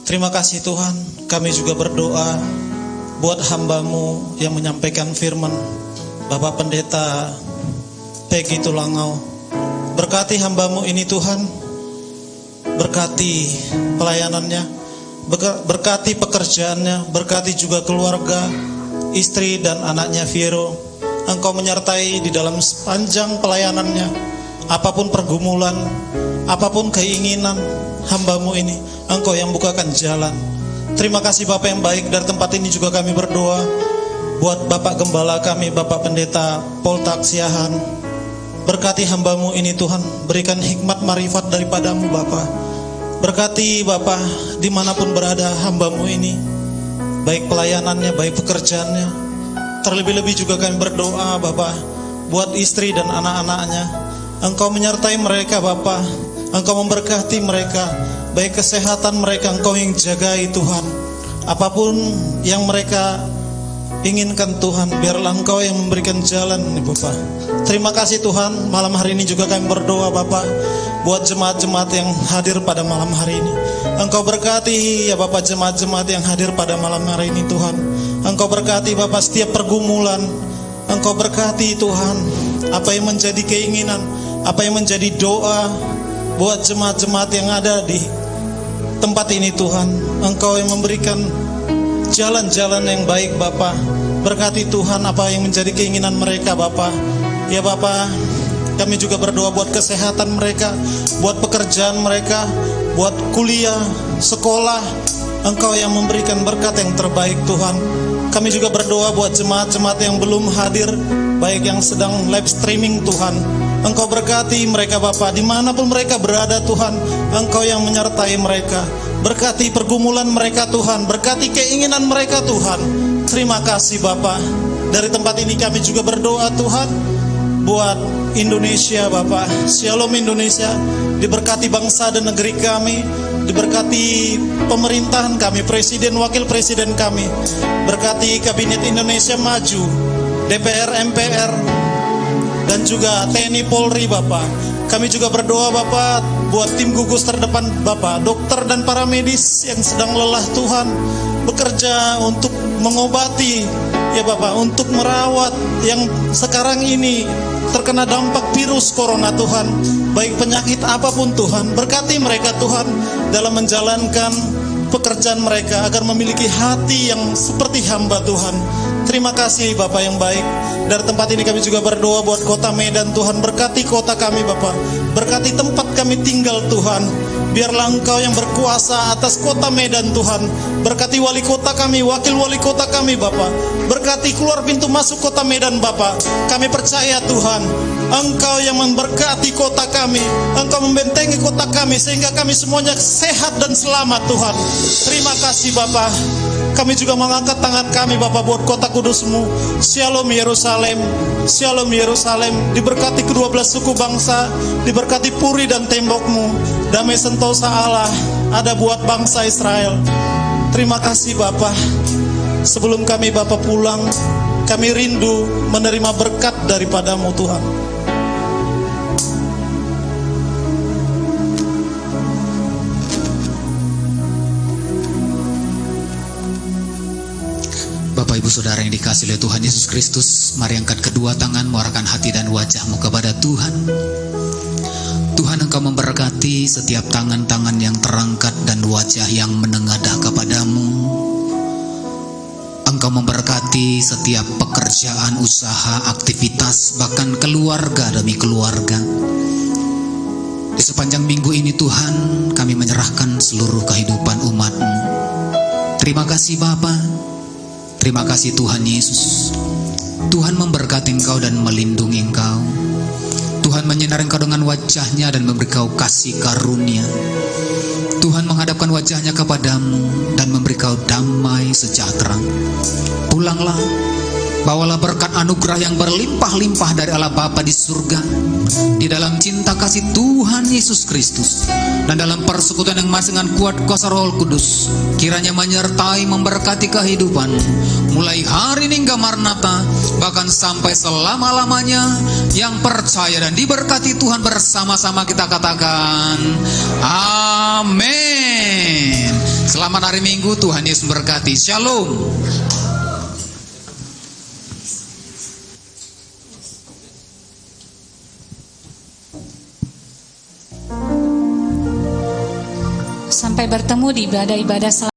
Terima kasih Tuhan, kami juga berdoa buat hamba-Mu yang menyampaikan firman, Bapak Pendeta Peggy Tulangau. Berkati hamba-Mu ini Tuhan, berkati pelayanannya, berkati pekerjaannya, berkati juga keluarga, istri dan anaknya Viro. Engkau menyertai di dalam sepanjang pelayanannya, apapun pergumulan, apapun keinginan hamba-Mu ini, Engkau yang bukakan jalan. Terima kasih Bapak yang baik. Dari tempat ini juga kami berdoa buat Bapak Gembala kami, Bapak Pendeta Paul Taksiahan. Berkati hamba-Mu ini Tuhan, berikan hikmat marifat daripada-Mu Bapak. Berkati Bapak dimanapun berada hamba-Mu ini, baik pelayanannya, baik pekerjaannya. Terlebih-lebih juga kami berdoa Bapak buat istri dan anak-anaknya. Engkau menyertai mereka Bapak, Engkau memberkati mereka, baik kesehatan mereka Engkau yang jagai Tuhan. Apapun yang mereka inginkan Tuhan, biarlah Engkau yang memberikan jalan Bapak. Terima kasih Tuhan. Malam hari ini juga kami berdoa Bapak buat jemaat-jemaat yang hadir pada malam hari ini. Engkau berkati ya Bapak jemaat-jemaat yang hadir pada malam hari ini Tuhan. Engkau berkati Bapak setiap pergumulan. Engkau berkati Tuhan apa yang menjadi keinginan, apa yang menjadi doa buat jemaat-jemaat yang ada di tempat ini Tuhan. Engkau yang memberikan jalan-jalan yang baik Bapa. Berkati Tuhan apa yang menjadi keinginan mereka Bapa. Ya Bapa, kami juga berdoa buat kesehatan mereka, buat pekerjaan mereka, buat kuliah, sekolah. Engkau yang memberikan berkat yang terbaik Tuhan. Kami juga berdoa buat jemaat-jemaat yang belum hadir, baik yang sedang live streaming Tuhan. Engkau berkati mereka Bapa, dimanapun mereka berada Tuhan, Engkau yang menyertai mereka. Berkati pergumulan mereka Tuhan, berkati keinginan mereka Tuhan. Terima kasih Bapa. Dari tempat ini kami juga berdoa Tuhan, buat Indonesia Bapak. Shalom Indonesia, diberkati bangsa dan negeri kami, diberkati pemerintahan kami, presiden, wakil presiden kami, berkati kabinet Indonesia Maju, DPR, MPR, dan juga TNI Polri Bapak. Kami juga berdoa Bapak buat tim gugus terdepan Bapak, dokter dan para medis yang sedang lelah Tuhan, bekerja untuk mengobati ya Bapak, untuk merawat yang sekarang ini terkena dampak virus corona Tuhan, baik penyakit apapun Tuhan. Berkati mereka Tuhan dalam menjalankan pekerjaan mereka agar memiliki hati yang seperti hamba Tuhan. Terima kasih Bapak yang baik. Dari tempat ini kami juga berdoa buat kota Medan Tuhan. Berkati kota kami Bapak, berkati tempat kami tinggal Tuhan. Biarlah Engkau yang berkuasa atas kota Medan Tuhan. Berkati wali kota kami, wakil wali kota kami Bapak. Berkati keluar pintu masuk kota Medan Bapak. Kami percaya Tuhan, Engkau yang memberkati kota kami, Engkau membentengi kota kami sehingga kami semuanya sehat dan selamat Tuhan. Terima kasih Bapak. Kami juga mengangkat tangan kami Bapak buat kota kudus-Mu. Shalom Yerusalem, Shalom Yerusalem. Diberkati ke-12 suku bangsa, diberkati puri dan tembok-Mu. Damai sentosa Allah ada buat bangsa Israel. Terima kasih Bapak. Sebelum kami Bapak pulang, kami rindu menerima berkat daripada-Mu Tuhan. Bapak Ibu Saudara yang dikasihi oleh Tuhan Yesus Kristus, mari angkat kedua tangan, muarkan hati dan wajahmu kepada Tuhan. Tuhan, Engkau memberkati setiap tangan-tangan yang terangkat dan wajah yang menengadah kepadamu. Engkau memberkati setiap pekerjaan, usaha, aktivitas, bahkan keluarga demi keluarga. Di sepanjang minggu ini Tuhan, kami menyerahkan seluruh kehidupan umat-Mu. Terima kasih Bapa. Terima kasih Tuhan Yesus. Tuhan memberkati Engkau dan melindungi Engkau. Tuhan menyinari Engkau dengan wajah-Nya dan memberi Kau kasih karunia. Tuhan menghadapkan wajah-Nya kepadamu dan memberi Kau damai sejahtera. Pulanglah, bawalah berkat anugerah yang berlimpah-limpah dari Allah Bapa di surga, di dalam cinta kasih Tuhan Yesus Kristus, dan dalam persekutuan yang masih dengan kuat kuasa Roh Kudus, kiranya menyertai memberkati kehidupan mulai hari ini hingga Maranatha, bahkan sampai selama-lamanya. Yang percaya dan diberkati Tuhan bersama-sama kita katakan amin. Selamat hari Minggu, Tuhan Yesus memberkati. Shalom. Sampai bertemu di ibadah-ibadah